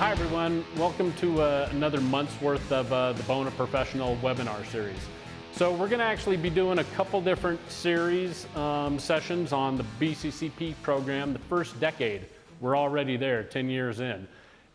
Hi everyone, welcome to another month's worth of the Bona Professional webinar series. So we're going to actually be doing a couple different series sessions on the Bccp program, the first decade. We're already there, 10 years in.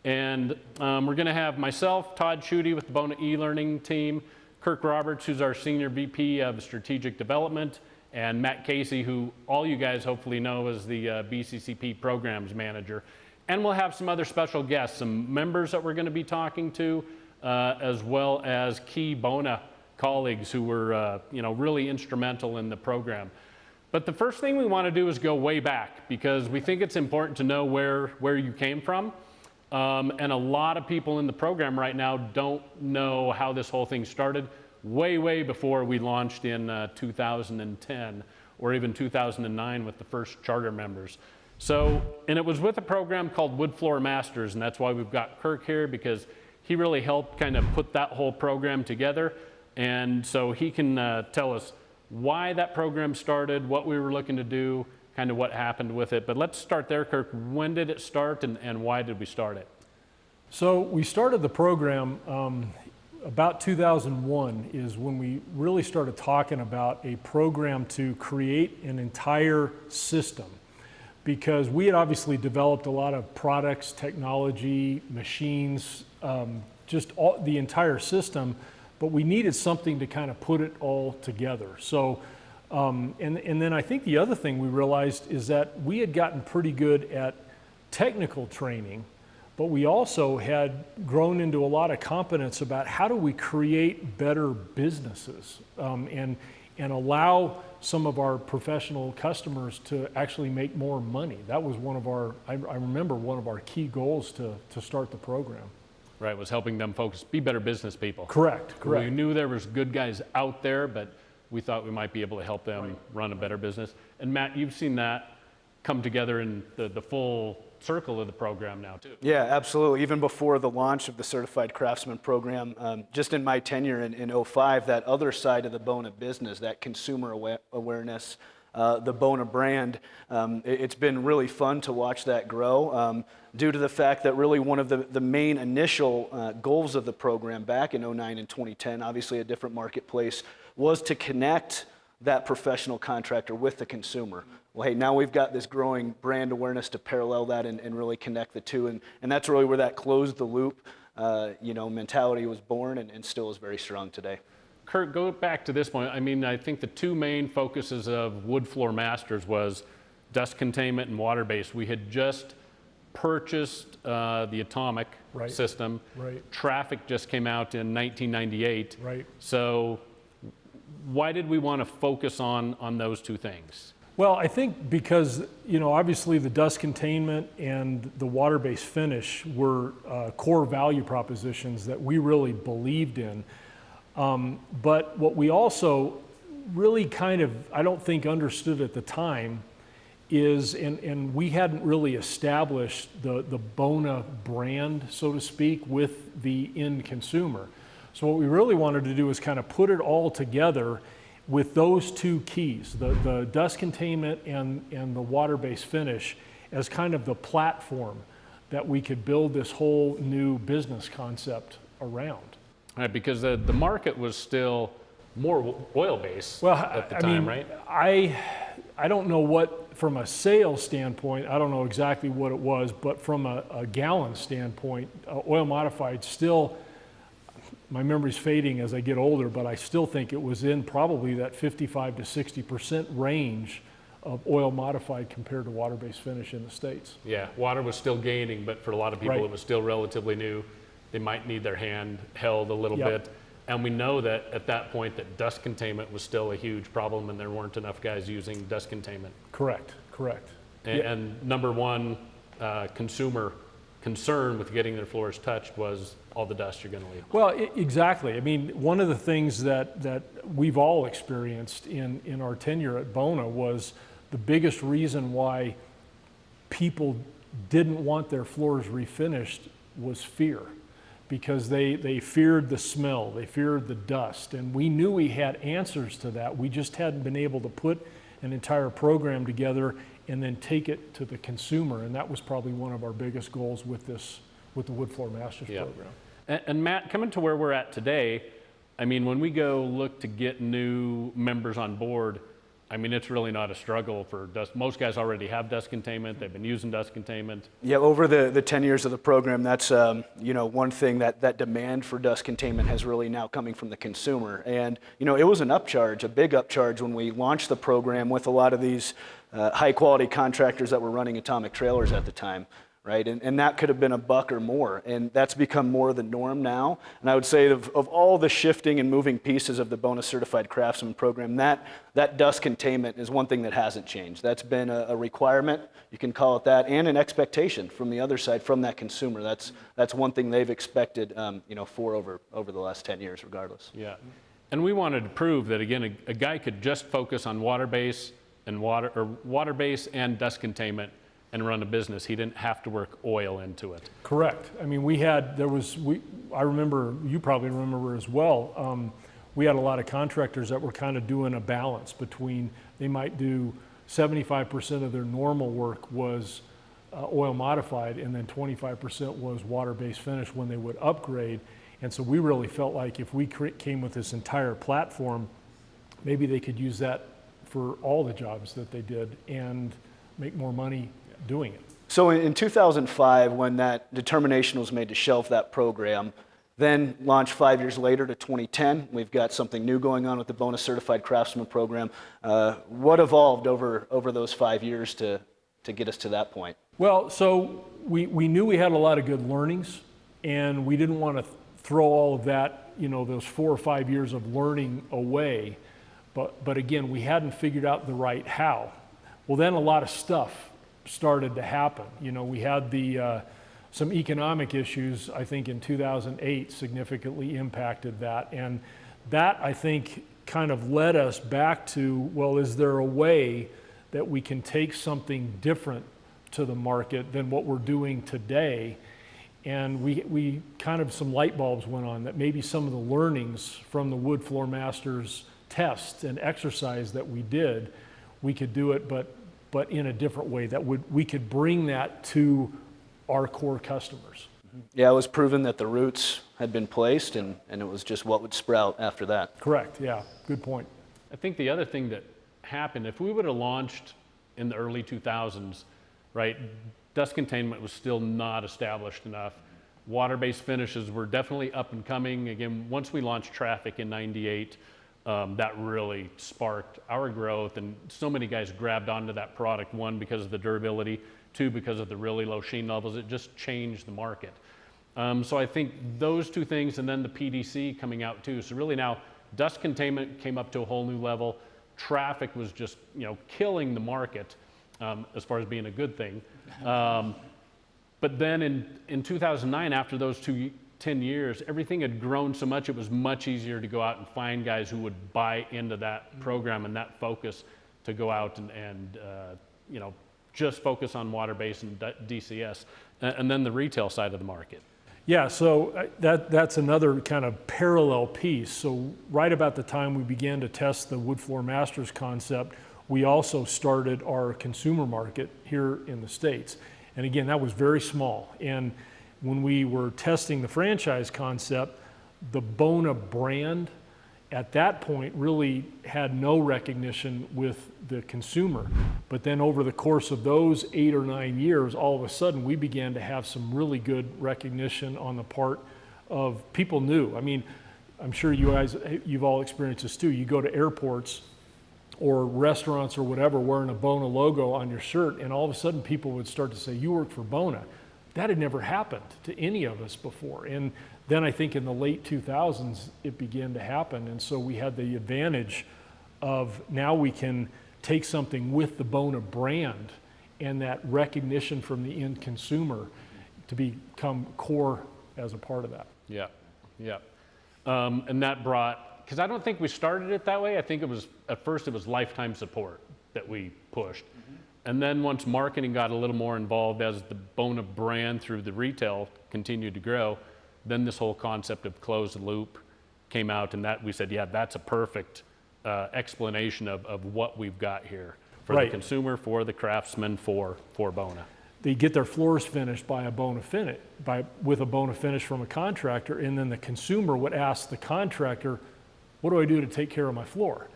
And we're going to have myself, Todd Schutte with the Bona e-learning team, Kirk Roberts, who's our Senior VP of Strategic Development, and Matt Casey, who all you guys hopefully know as the Bccp Programs Manager. And we'll have some other special guests, some members that we're going to be talking to, as well as key Bona colleagues who were really instrumental in the program. But the first thing we want to do is go way back, because we think it's important to know where you came from. And a lot of people in the program right now don't know how this whole thing started way before we launched in 2010 or even 2009 with the first charter members. So, and it was with a program called Wood Floor Masters, and that's why we've got Kirk here, because he really helped kind of put that whole program together. And so he can tell us why that program started, what we were looking to do, kind of what happened with it. But let's start there, Kirk. When did it start and why did we start it? So we started the program about 2001 is when we really started talking about a program to create an entire system. Because we had obviously developed a lot of products, technology, machines, just the entire system, but we needed something to kind of put it all together. So, and then I think the other thing we realized is that we had gotten pretty good at technical training, but we also had grown into a lot of competence about how do we create better businesses and allow some of our professional customers to actually make more money. That was one of our, I remember one of our key goals to start the program. Right, was helping them folks be better business people. Correct. We knew there was good guys out there, but we thought we might be able to help them run a better business. And Matt, you've seen that come together in the full circle of the program now too. Yeah, absolutely. Even before the launch of the Certified Craftsman program, just in my tenure in 2005, that other side of the Bona business, that consumer awareness, the Bona brand, it's been really fun to watch that grow due to the fact that really one of the main initial goals of the program back in 2009 and 2010, obviously a different marketplace, was to connect that professional contractor with the consumer. Well, hey, now we've got this growing brand awareness to parallel that and really connect the two. And that's really where that close the loop mentality was born and still is very strong today. Kurt, go back to this point. I mean, I think the two main focuses of Wood Floor Masters was dust containment and water-based. We had just purchased the atomic system. Right. Traffic just came out in 1998. Right. So why did we want to focus on those two things? Well, I think because, obviously the dust containment and the water-based finish were core value propositions that we really believed in. But what we also really kind of, I don't think understood at the time is, and we hadn't really established the Bona brand, so to speak, with the end consumer. So what we really wanted to do is kind of put it all together with those two keys, the dust containment and the water-based finish, as kind of the platform that we could build this whole new business concept around. Right, because the market was still more oil-based at the time, right? I don't know what, from a sales standpoint, I don't know exactly what it was, but from a gallon standpoint, oil modified still, my memory's fading as I get older, but I still think it was in probably that 55 to 60% range of oil modified compared to water-based finish in the States. Yeah, water was still gaining, but for a lot of people Right. it was still relatively new. They might need their hand held a little bit. And we know that at that point that dust containment was still a huge problem and there weren't enough guys using dust containment. Correct. And number one consumer concern with getting their floors touched was all the dust you're going to leave. Well, exactly. I mean, one of the things that we've all experienced in our tenure at Bona was the biggest reason why people didn't want their floors refinished was fear. Because they feared the smell, they feared the dust, and we knew we had answers to that. We just hadn't been able to put an entire program together and then take it to the consumer, and that was probably one of our biggest goals with this with the Wood Floor Masters Yeah. program. And Matt, coming to where we're at today, I mean, when we go look to get new members on board, I mean, it's really not a struggle for dust. Most guys already have dust containment. They've been using dust containment. Yeah, over the 10 years of the program, that's one thing that demand for dust containment has really now coming from the consumer. And it was an upcharge, a big upcharge when we launched the program with a lot of these high quality contractors that were running atomic trailers at the time. Right, and that could have been $1 or more, and that's become more the norm now. And I would say of all the shifting and moving pieces of the Bona Certified Craftsman program, that dust containment is one thing that hasn't changed. That's been a requirement, you can call it that, and an expectation from the other side, from that consumer. That's one thing they've expected, for over the last 10 years, regardless. Yeah, and we wanted to prove that again, a guy could just focus on water base and dust containment and run a business. He didn't have to work oil into it. Correct. I mean, I remember, you probably remember as well, we had a lot of contractors that were kind of doing a balance between, they might do 75% of their normal work was oil modified, and then 25% was water-based finish when they would upgrade. And so we really felt like if we came with this entire platform, maybe they could use that for all the jobs that they did and make more money doing it. So in 2005, when that determination was made to shelve that program, then launched 5 years later to 2010, we've got something new going on with the Bona Certified Craftsman program. What evolved over those 5 years to get us to that point? Well, so we knew we had a lot of good learnings, and we didn't want to throw all of that, those 4 or 5 years of learning away. But again, we hadn't figured out the right how. Well, then a lot of stuff started to happen. We had some economic issues, I think in 2008 significantly impacted that. And that, I think, kind of led us back to, well, is there a way that we can take something different to the market than what we're doing today? And we kind of, some light bulbs went on that maybe some of the learnings from the Wood Floor Masters test and exercise that we did, we could do it, but in a different way, that we could bring that to our core customers. Yeah, it was proven that the roots had been placed, and it was just what would sprout after that. Correct, yeah, good point. I think the other thing that happened, if we would have launched in the early 2000s, right, dust containment was still not established enough. Water-based finishes were definitely up and coming. Again, once we launched Traffic in '98, that really sparked our growth, and so many guys grabbed onto that product, one, because of the durability, two, because of the really low sheen levels. It just changed the market. So I think those two things, and then the PDC coming out too. So really now dust containment came up to a whole new level. Traffic was just killing the market as far as being a good thing. But then in 2009, after those 10 years, everything had grown so much, it was much easier to go out and find guys who would buy into that program and that focus to go out and just focus on water-based and DCS, and then the retail side of the market. Yeah, so that's another kind of parallel piece. So right about the time we began to test the Wood Floor Masters concept, we also started our consumer market here in the States. And again, that was very small. And when we were testing the franchise concept, the Bona brand at that point really had no recognition with the consumer. But then over the course of those 8 or 9 years, all of a sudden we began to have some really good recognition on the part of people new. I mean, I'm sure you've all experienced this too. You go to airports or restaurants or whatever wearing a Bona logo on your shirt, and all of a sudden people would start to say, "You work for Bona." That had never happened to any of us before. And then I think in the late 2000s, it began to happen. And so we had the advantage of now we can take something with the Bona brand and that recognition from the end consumer to become core as a part of that. Yeah, yeah. And that brought, because I don't think we started it that way. I think at first it was lifetime support that we pushed. And then once marketing got a little more involved as the Bona brand through the retail continued to grow, then this whole concept of closed loop came out, and that we said, yeah, that's a perfect explanation of what we've got here for the consumer, for the craftsman, for Bona. they get their floors finished by a Bona finish, with a Bona finish from a contractor, and then the consumer would ask the contractor, what do I do to take care of my floor?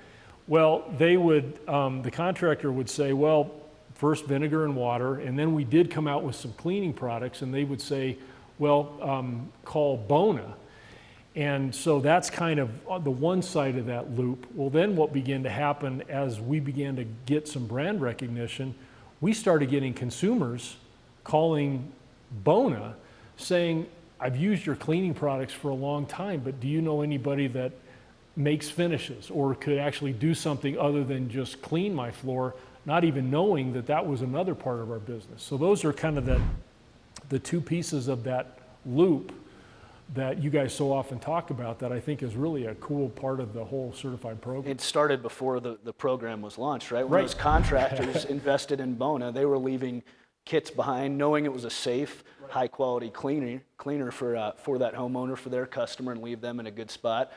Well, the contractor would say, well, first vinegar and water, and then we did come out with some cleaning products, and they would say, well, call Bona. And so that's kind of the one side of that loop. Well, then what began to happen as we began to get some brand recognition, we started getting consumers calling Bona saying, I've used your cleaning products for a long time, but do you know anybody that makes finishes or could actually do something other than just clean my floor, not even knowing that that was another part of our business. So those are kind of the two pieces of that loop that you guys so often talk about that I think is really a cool part of the whole certified program. It started before the program was launched, right? When those contractors invested in Bona, they were leaving kits behind, knowing it was a safe, high-quality cleaner for that homeowner, for their customer, and leave them in a good spot.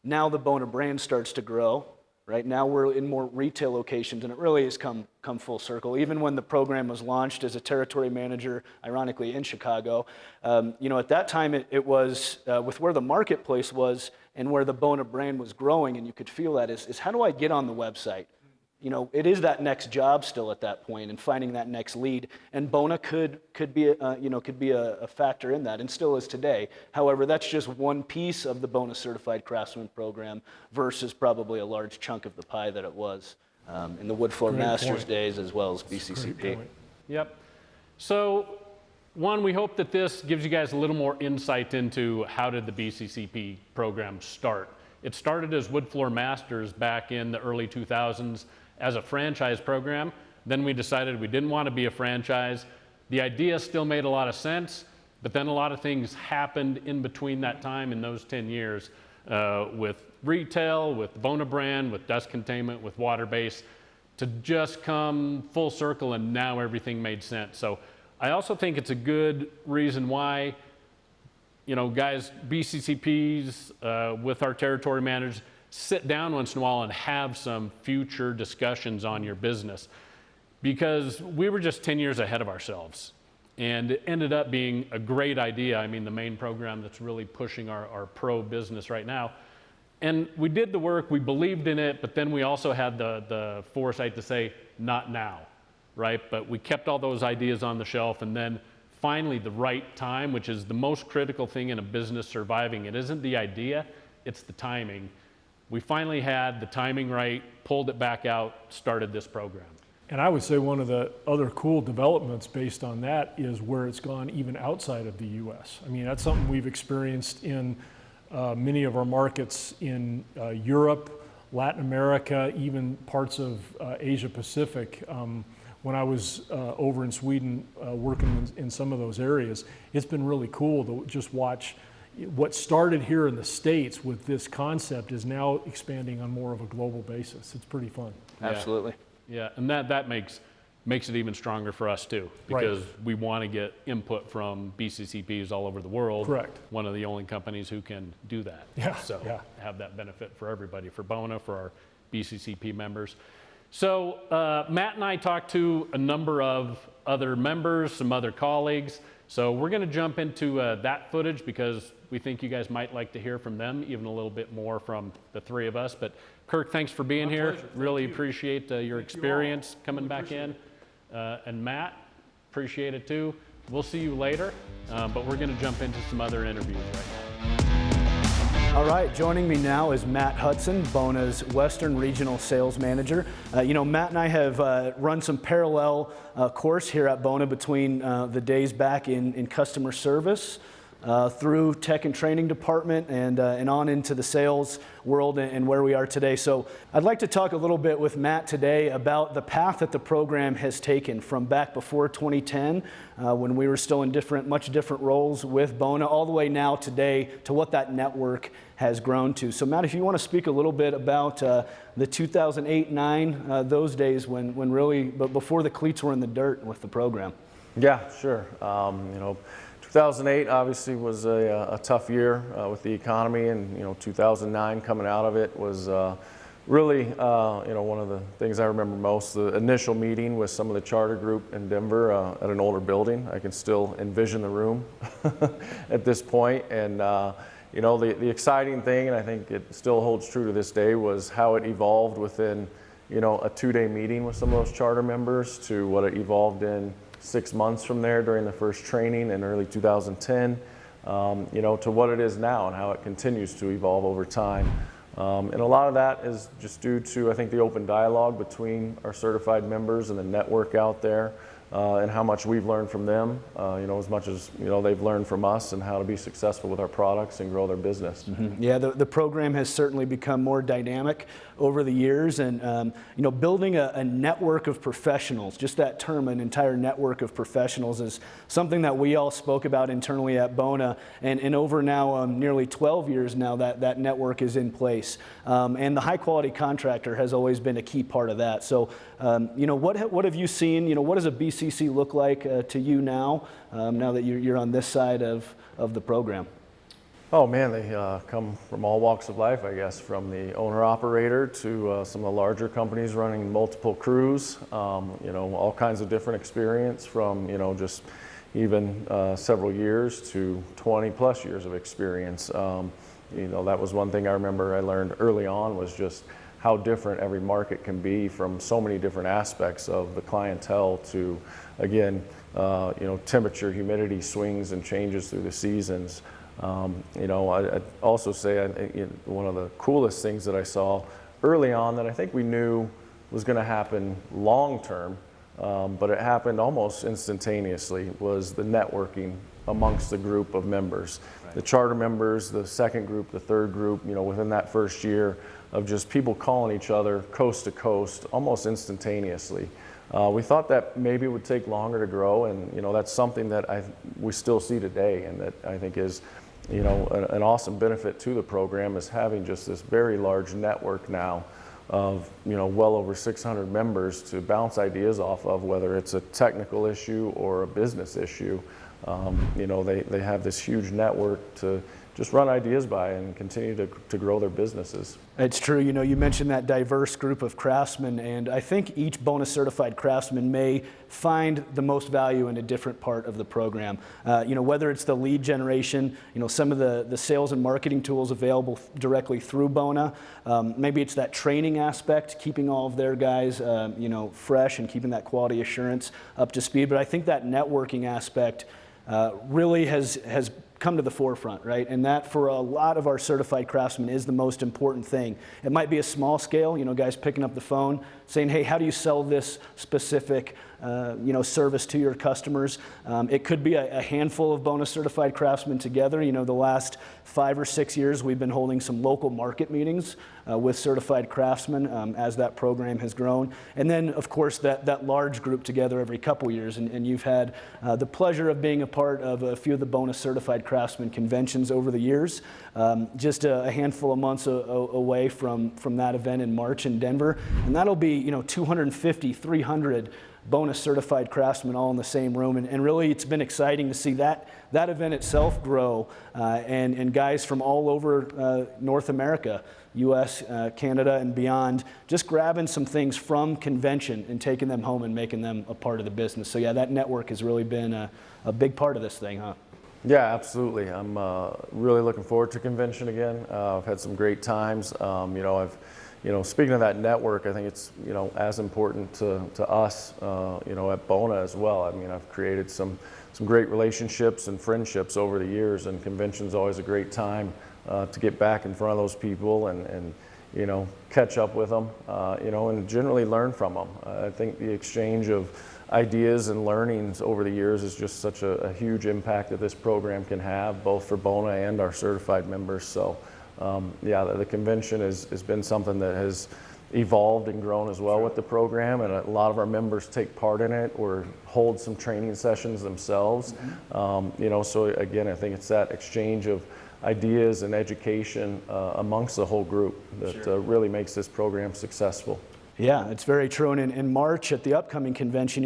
Now the Bona brand starts to grow. Right now we're in more retail locations, and it really has come full circle. Even when the program was launched as a territory manager, ironically in Chicago, at that time it was with where the marketplace was and where the Bona brand was growing, and you could feel that is how do I get on the website? It is that next job still at that point, and finding that next lead. And Bona could be a factor in that, and still is today. However, that's just one piece of the Bona Certified Craftsman program versus probably a large chunk of the pie that it was in the Wood Floor Masters days as well as BCCP. Yep. So, one, we hope that this gives you guys a little more insight into how did the BCCP program start. It started as Wood Floor Masters back in the early 2000s. As a franchise program. Then we decided we didn't want to be a franchise. The idea still made a lot of sense, but then a lot of things happened in between that time in those 10 years with retail, with the Bona brand, with dust containment, with water base, to just come full circle, and now everything made sense. So I also think it's a good reason why, guys, BCCPs with our territory managers, sit down once in a while and have some future discussions on your business, because we were just 10 years ahead of ourselves, and it ended up being a great idea. I mean, the main program that's really pushing our pro business right now. And we did the work, we believed in it, but then we also had the foresight to say, not now, right? But we kept all those ideas on the shelf, and then finally the right time, which is the most critical thing in a business surviving. It isn't the idea, it's the timing. We finally had the timing right, pulled it back out, started this program. And I would say one of the other cool developments based on that is where it's gone even outside of the U.S. I mean, that's something we've experienced in many of our markets in Europe, Latin America, even parts of Asia Pacific. When I was over in Sweden working in some of those areas, it's been really cool to just watch what started here in the States with this concept is now expanding on more of a global basis. It's pretty fun. Absolutely. Yeah, and that makes it even stronger for us too, because we want to get input from BCCPs all over the world. Correct. One of the only companies who can do that. Yeah. So have that benefit for everybody, for Bona, for our BCCP members. So Matt and I talked to a number of other members, some other colleagues. So we're going to jump into that footage because we think you guys might like to hear from them, even a little bit more from the three of us. But Kirk, thanks for being here. Pleasure. Really appreciate your experience coming back in. And Matt, appreciate it too. We'll see you later, but we're going to jump into some other interviews right now. All right, joining me now is Matt Hudson, Bona's Western Regional Sales Manager. Matt and I have run some parallel course here at Bona between the days back in customer service through tech and training department and on into the sales world and where we are today. So I'd like to talk a little bit with Matt today about the path that the program has taken from back before 2010 when we were still in much different roles with Bona, all the way now today to what that network has grown to. So Matt, if you want to speak a little bit about the 2008-9, those days when really, but before the cleats were in the dirt with the program. Yeah, sure. 2008 obviously was a tough year with the economy, and 2009 coming out of it was really, one of the things I remember most, the initial meeting with some of the charter group in Denver at an older building. I can still envision the room at this point. And, the exciting thing, and I think it still holds true to this day, was how it evolved within, a 2-day meeting with some of those charter members to what it evolved in 6 months from there during the first training in early 2010, to what it is now and how it continues to evolve over time. And a lot of that is just due to, I think, the open dialogue between our certified members and the network out there, and how much we've learned from them, as much as, they've learned from us and how to be successful with our products and grow their business. Mm-hmm. Yeah, the program has certainly become more dynamic over the years, and building a network of professionals, just that term, an entire network of professionals, is something that we all spoke about internally at Bona, and over now nearly 12 years now that network is in place, and the high quality contractor has always been a key part of that. So what have you seen? What does a BCC look like to you now that you're on this side of the program? Oh man, they come from all walks of life, I guess, from the owner-operator to some of the larger companies running multiple crews, all kinds of different experience from, just even several years to 20 plus years of experience. That was one thing I remember I learned early on, was just how different every market can be from so many different aspects of the clientele to, again, temperature, humidity swings and changes through the seasons. I'd also say one of the coolest things that I saw early on that I think we knew was going to happen long term, but it happened almost instantaneously, was the networking amongst the group of members. Right. The charter members, the second group, the third group, within that first year of just people calling each other coast to coast almost instantaneously. We thought that maybe it would take longer to grow, and that's something that we still see today, and that I think is an awesome benefit to the program, is having just this very large network now of well over 600 members to bounce ideas off of, whether it's a technical issue or a business issue. They have this huge network to just run ideas by and continue to grow their businesses. It's true. You mentioned that diverse group of craftsmen, and I think each Bona certified craftsman may find the most value in a different part of the program. Whether it's the lead generation, some of the sales and marketing tools available directly through Bona. Maybe it's that training aspect, keeping all of their guys, fresh and keeping that quality assurance up to speed. But I think that networking aspect really has come to the forefront, right? And that, for a lot of our certified craftsmen, is the most important thing. It might be a small scale, guys picking up the phone saying, hey, how do you sell this specific service to your customers? It could be a handful of Bona certified craftsmen together. The last 5 or 6 years we've been holding some local market meetings with certified craftsmen as that program has grown. And then, of course, that large group together every couple years. And you've had the pleasure of being a part of a few of the Bona certified craftsmen conventions over the years. Just a handful of months away from that event in March in Denver. And that'll be 250, 300 Bona certified craftsmen all in the same room, and really it's been exciting to see that event itself grow, and guys from all over North America, US, Canada, and beyond, just grabbing some things from convention and taking them home and making them a part of the business. So yeah, that network has really been a big part of this thing, huh? Yeah, absolutely. I'm really looking forward to convention again. I've had some great times. Speaking of that network, I think it's, as important to us, at Bona as well. I mean, I've created some great relationships and friendships over the years, and convention's always a great time to get back in front of those people and catch up with them, and generally learn from them. I think the exchange of ideas and learnings over the years is just such a huge impact that this program can have, both for Bona and our certified members. So. The convention has been something that has evolved and grown as well with the program, and a lot of our members take part in it or hold some training sessions themselves. So again, I think it's that exchange of ideas and education amongst the whole group that really makes this program successful. Yeah, it's very true. And in March at the upcoming convention,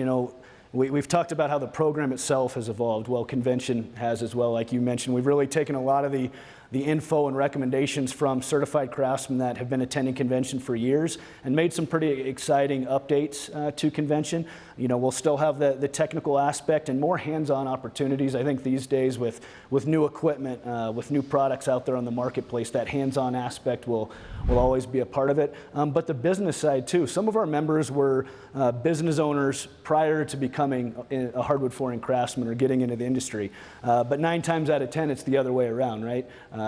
we've talked about how the program itself has evolved. Well, convention has as well, like you mentioned. We've really taken a lot of the the info and recommendations from certified craftsmen that have been attending convention for years and made some pretty exciting updates to convention. You know, we'll still have the technical aspect and more hands-on opportunities. I think these days with new equipment, with new products out there on the marketplace, that hands-on aspect will always be a part of it. But the business side too. Some of our members were business owners prior to becoming a hardwood flooring craftsman or getting into the industry. But 9 times out of 10, it's the other way around, right?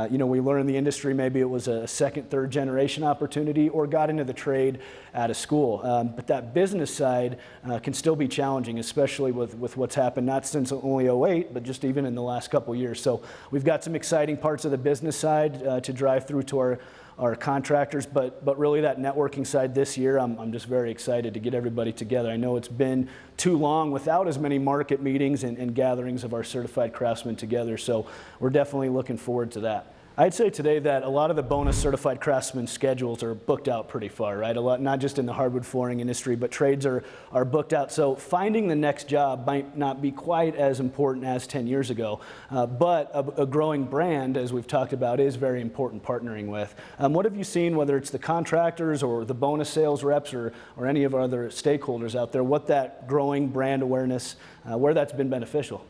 You know, we learned in the industry, maybe it was a second, third generation opportunity or got into the trade out of school. But that business side can still be challenging, especially with what's happened, not since only '08, but just even in the last couple years. So we've got some exciting parts of the business side to drive through to our contractors, but really that networking side this year, I'm just very excited to get everybody together. I know it's been too long without as many market meetings and gatherings of our certified craftsmen together, so we're definitely looking forward to that. I'd say today that a lot of the Bona certified craftsmen schedules are booked out pretty far, right? A lot, not just in the hardwood flooring industry, but trades are booked out. So finding the next job might not be quite as important as 10 years ago, but a growing brand, as we've talked about, is very important partnering with. What have you seen, whether it's the contractors or the Bona sales reps or any of our other stakeholders out there, what that growing brand awareness, where that's been beneficial?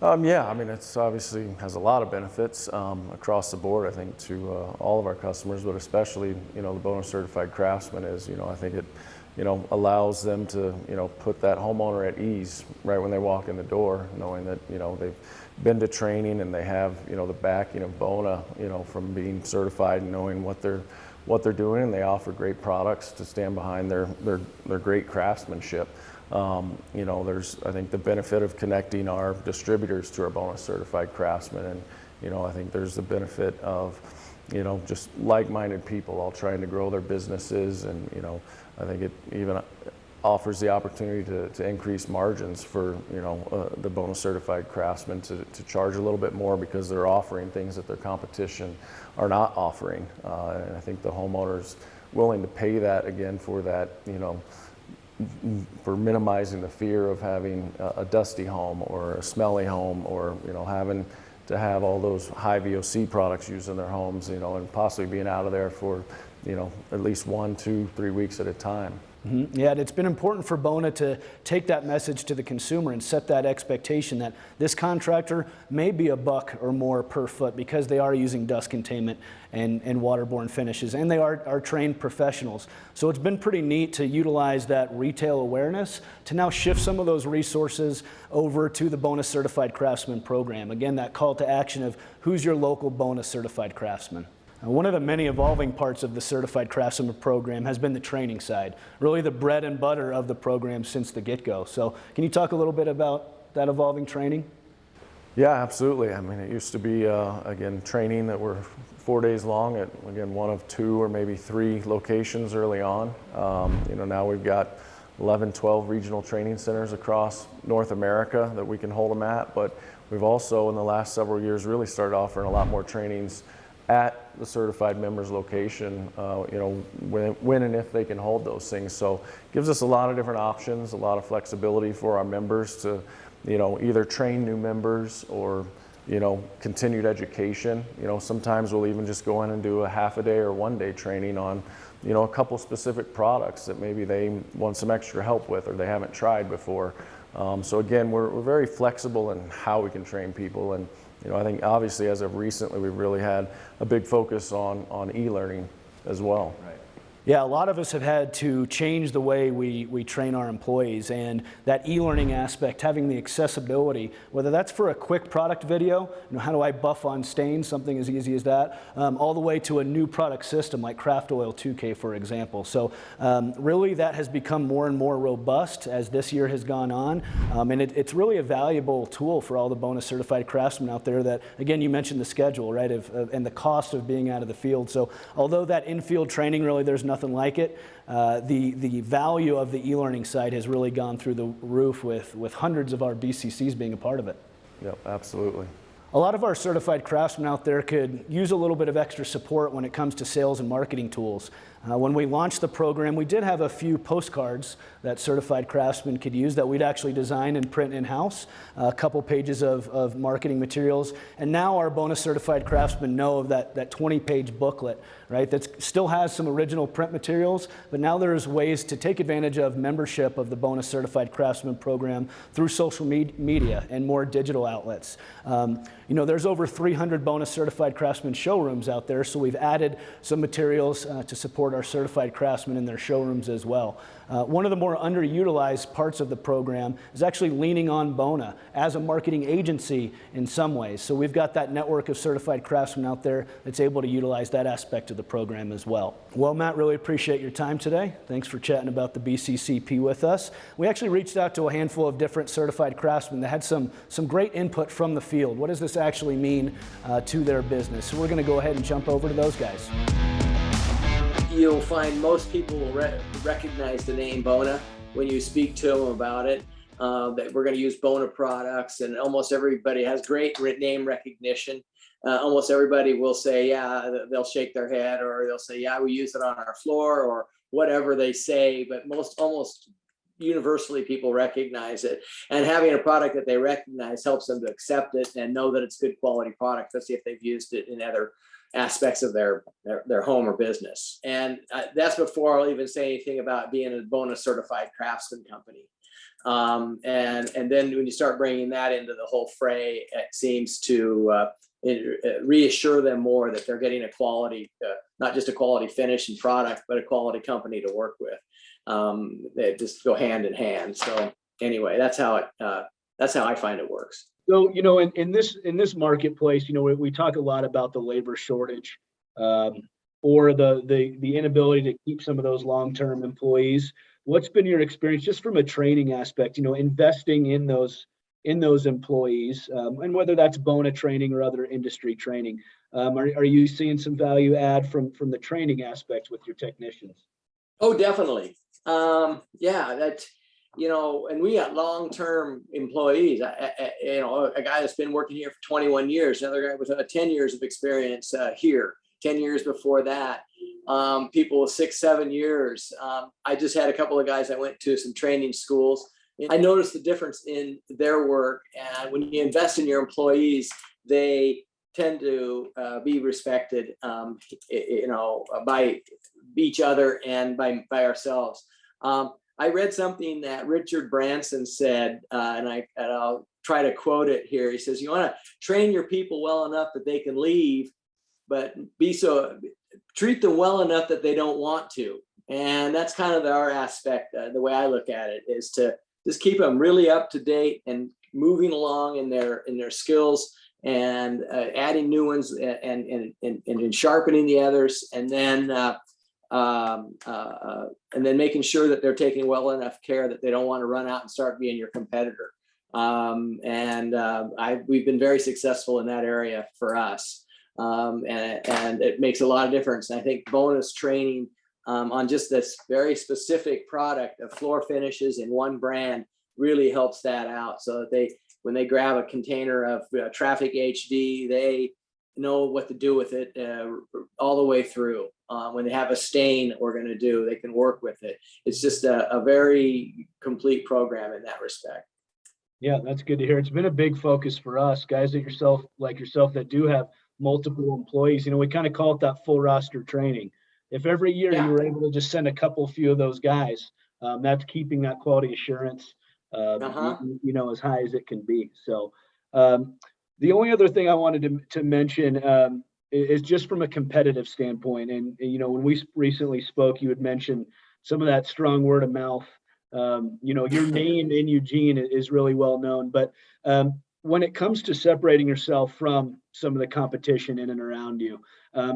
Yeah, I mean, it's obviously has a lot of benefits across the board, I think, to all of our customers, but especially, you know, the Bona certified craftsman is, you know, I think it, you know, allows them to, you know, put that homeowner at ease right when they walk in the door, knowing that, you know, they've been to training and they have, you know, the backing of Bona, you know, from being certified and knowing what they're doing, and they offer great products to stand behind their great craftsmanship. You know, there's, I think, the benefit of connecting our distributors to our Bona certified craftsmen, and, you know, I think there's the benefit of, you know, just like-minded people all trying to grow their businesses, and, you know, I think it even offers the opportunity to increase margins for, you know, the Bona certified craftsmen to charge a little bit more because they're offering things that their competition are not offering, and I think the homeowner's willing to pay that again for that, you know, for minimizing the fear of having a dusty home or a smelly home, or, you know, having to have all those high VOC products used in their homes, you know, and possibly being out of there for, you know, at least 1, 2, 3 weeks at a time. Mm-hmm. Yeah, and it's been important for Bona to take that message to the consumer and set that expectation that this contractor may be $1 or more per foot because they are using dust containment and waterborne finishes, and they are trained professionals. So it's been pretty neat to utilize that retail awareness to now shift some of those resources over to the Bona Certified Craftsman program. Again, that call to action of who's your local Bona Certified Craftsman. One of the many evolving parts of the Certified Craftsman program has been the training side, really the bread and butter of the program since the get-go. So can you talk a little bit about that evolving training? Yeah, absolutely. I mean, it used to be, again, training that were 4 days long at, again, 1 of 2 or maybe 3 locations early on. You know, now we've got 11, 12 regional training centers across North America that we can hold them at, but we've also, in the last several years, really started offering a lot more trainings at the certified members location, you know, when and if they can hold those things. So it gives us a lot of different options, a lot of flexibility for our members to, you know, either train new members or, you know, continued education. You know, sometimes we'll even just go in and do a half a day or 1 day training on, you know, a couple specific products that maybe they want some extra help with or they haven't tried before. So again, we're very flexible in how we can train people, and, you know, I think obviously as of recently, we've really had a big focus on e-learning as well. Right. Yeah, a lot of us have had to change the way we train our employees, and that e-learning aspect, having the accessibility, whether that's for a quick product video, you know, how do I buff on stains, something as easy as that, all the way to a new product system like Craft Oil 2K, for example. So really that has become more and more robust as this year has gone on, and it's really a valuable tool for all the Bona certified craftsmen out there that, again, you mentioned the schedule, right, and the cost of being out of the field. So although that in-field training, really there's nothing like it, the value of the e-learning side has really gone through the roof with hundreds of our BCCs being a part of it. Yep, absolutely. A lot of our certified craftsmen out there could use a little bit of extra support when it comes to sales and marketing tools. When we launched the program, we did have a few postcards that certified craftsmen could use that we'd actually design and print in-house, a couple pages of marketing materials, and now our Bona certified craftsmen know of that 20-page booklet, right, that still has some original print materials, but now there's ways to take advantage of membership of the Bona certified craftsman program through social media and more digital outlets. You know, there's over 300 Bona certified craftsman showrooms out there, so we've added some materials to support our certified craftsmen in their showrooms as well. One of the more underutilized parts of the program is actually leaning on Bona as a marketing agency in some ways. So we've got that network of certified craftsmen out there that's able to utilize that aspect of the program as well. Well, Matt, really appreciate your time today. Thanks for chatting about the BCCP with us. We actually reached out to a handful of different certified craftsmen that had some great input from the field. What does this actually mean to their business? So we're going to go ahead and jump over to those guys. You'll find most people will recognize the name Bona when you speak to them about it, that we're going to use Bona products, and almost everybody has great name recognition. Almost everybody will say, yeah, they'll shake their head, or they'll say, yeah, we use it on our floor, or whatever they say, but almost universally people recognize it. And having a product that they recognize helps them to accept it and know that it's good quality product, especially if they've used it in other aspects of their home or business. And that's before I'll even say anything about being a Bona certified craftsman company. And then when you start bringing that into the whole fray, it seems to reassure them more that they're getting a quality, not just a quality finish and product, but a quality company to work with. They just go hand in hand. So anyway, that's how I find it works. So, you know, in this marketplace, you know, we talk a lot about the labor shortage, or the inability to keep some of those long-term employees. What's been your experience just from a training aspect, you know, investing in those employees, and whether that's Bona training or other industry training? Are you seeing some value add from the training aspect with your technicians? Oh, definitely. Yeah, that, you know, and we got long-term employees. You know, a guy that's been working here for 21 years, another guy with 10 years of experience here, 10 years before that, people with 6-7 years. I just had a couple of guys that went to some training schools. I noticed the difference in their work. And when you invest in your employees, they tend to be respected, you know, by each other and by ourselves. I read something that Richard Branson said, and I'll try to quote it here. He says, you want to train your people well enough that they can leave, but treat them well enough that they don't want to. And that's kind of our aspect. The way I look at it is to just keep them really up to date and moving along in their skills, and adding new ones, and sharpening the others, and then making sure that they're taking well enough care that they don't want to run out and start being your competitor. We've been very successful in that area for us, and it makes a lot of difference. And I think Bona's training on just this very specific product of floor finishes in one brand really helps that out, so that when they grab a container of Traffic HD, they know what to do with it all the way through. When they have a stain that we're going to do, they can work with it. It's just a very complete program in that respect. Yeah, that's good to hear. It's been a big focus for us, guys like yourself that do have multiple employees. You know, we kind of call it that full roster training. If every year you were able to just send a few of those guys, that's keeping that quality assurance, you know, as high as it can be. So the only other thing I wanted to mention is just from a competitive standpoint. And, you know, when we recently spoke, you had mentioned some of that strong word of mouth. You know, your name in Eugene is really well known, but when it comes to separating yourself from some of the competition in and around you,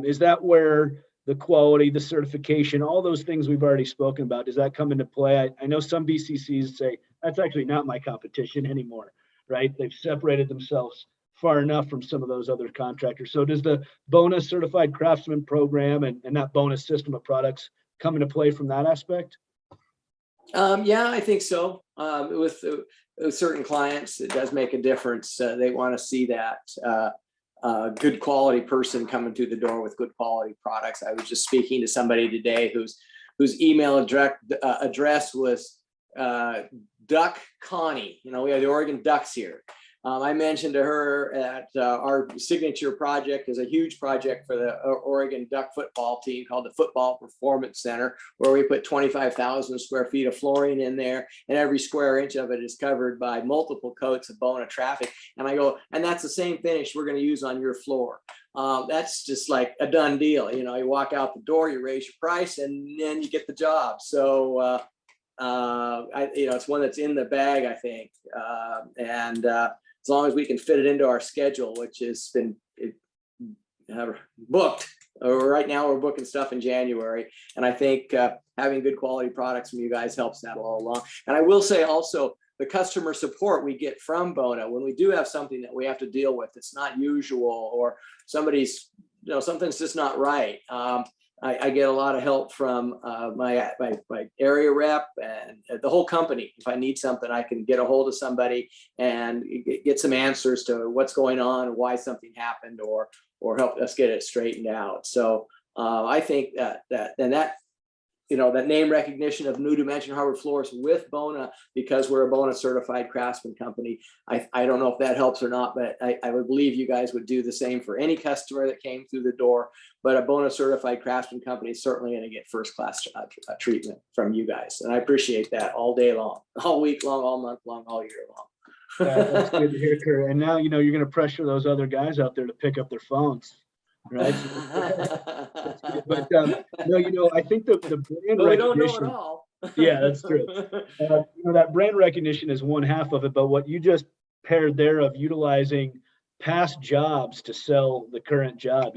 is that where the quality, the certification, all those things we've already spoken about, does that come into play? I know some BCCs say, that's actually not my competition anymore, right? They've separated themselves far enough from some of those other contractors. So does the Bona Certified Craftsman program and that Bona system of products come into play from that aspect? Yeah, I think so. With certain clients, it does make a difference. They want to see that. good quality person coming through the door with good quality products. I was just speaking to somebody today whose email address was Duck Connie. You know, we have the Oregon Ducks here. I mentioned to her that our signature project is a huge project for the Oregon Duck football team called the Football Performance Center, where we put 25,000 square feet of flooring in there, and every square inch of it is covered by multiple coats of Bona traffic. And I go, and that's the same finish we're going to use on your floor. That's just like a done deal. You know, you walk out the door, you raise your price, and then you get the job. So, it's one that's in the bag, I think. As long as we can fit it into our schedule, which has been booked. Right now, we're booking stuff in January. And I think having good quality products from you guys helps that all along. And I will say also, the customer support we get from Bona, when we do have something that we have to deal with, it's not usual, or somebody's, something's just not right. I get a lot of help from my area rep and the whole company. If I need something, I can get a hold of somebody and get some answers to what's going on, why something happened, or help us get it straightened out. So I think that name recognition of New Dimension Hardwood Floors with Bona, because we're a Bona certified craftsman company. I don't know if that helps or not, but I would believe you guys would do the same for any customer that came through the door. But a Bona certified craftsman company is certainly going to get first class treatment from you guys. And I appreciate that all day long, all week long, all month long, all year long. That's good to hear, Kurt. And now, you're going to pressure those other guys out there to pick up their phones. Right. But I think the brand recognition. We don't know it all. Yeah, that's true. That brand recognition is one half of it, but what you just paired there of utilizing past jobs to sell the current job,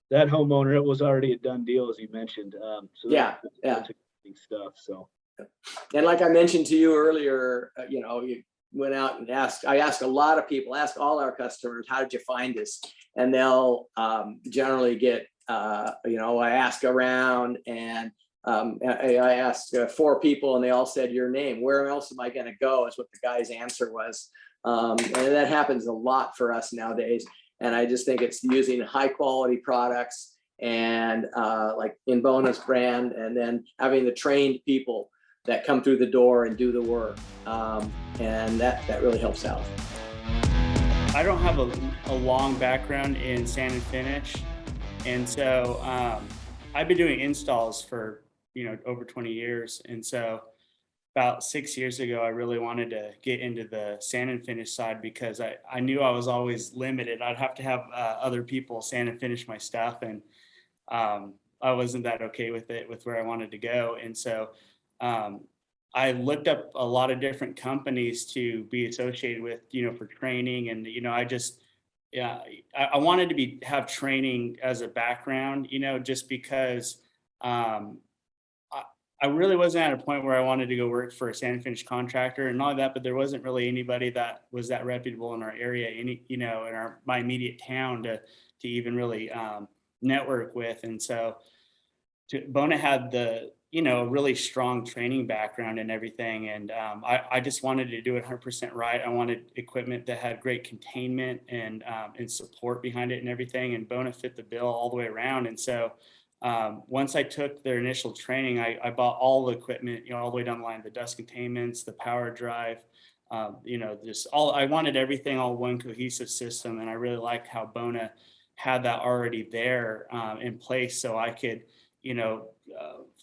that homeowner, it was already a done deal, as you mentioned. That's exciting stuff. So, and like I mentioned to you earlier, you went out and I ask a lot of people, ask all our customers, how did you find us? And they'll generally get, I ask around, and I asked 4 people, and they all said your name. Where else am I going to go, is what the guy's answer was. And that happens a lot for us nowadays. And I just think it's using high quality products and like in Bona's brand, and then having the trained people that come through the door and do the work. And that really helps out. I don't have a long background in sand and finish. And so I've been doing installs for, over 20 years. And so about 6 years ago, I really wanted to get into the sand and finish side, because I knew I was always limited. I'd have to have other people sand and finish my stuff. And I wasn't that okay with it, with where I wanted to go. And so I looked up a lot of different companies to be associated with, for training. And, I wanted to have training as a background, just because I really wasn't at a point where I wanted to go work for a sand and finish contractor and all that, but there wasn't really anybody that was that reputable in our area, in my immediate town to even really network with. And so Bona had the, really strong training background and everything. And I just wanted to do it 100% right. I wanted equipment that had great containment and support behind it and everything. And Bona fit the bill all the way around. And so once I took their initial training, I bought all the equipment, all the way down the line, the dust containments, the power drive, I wanted everything all one cohesive system. And I really liked how Bona had that already there in place, so I could,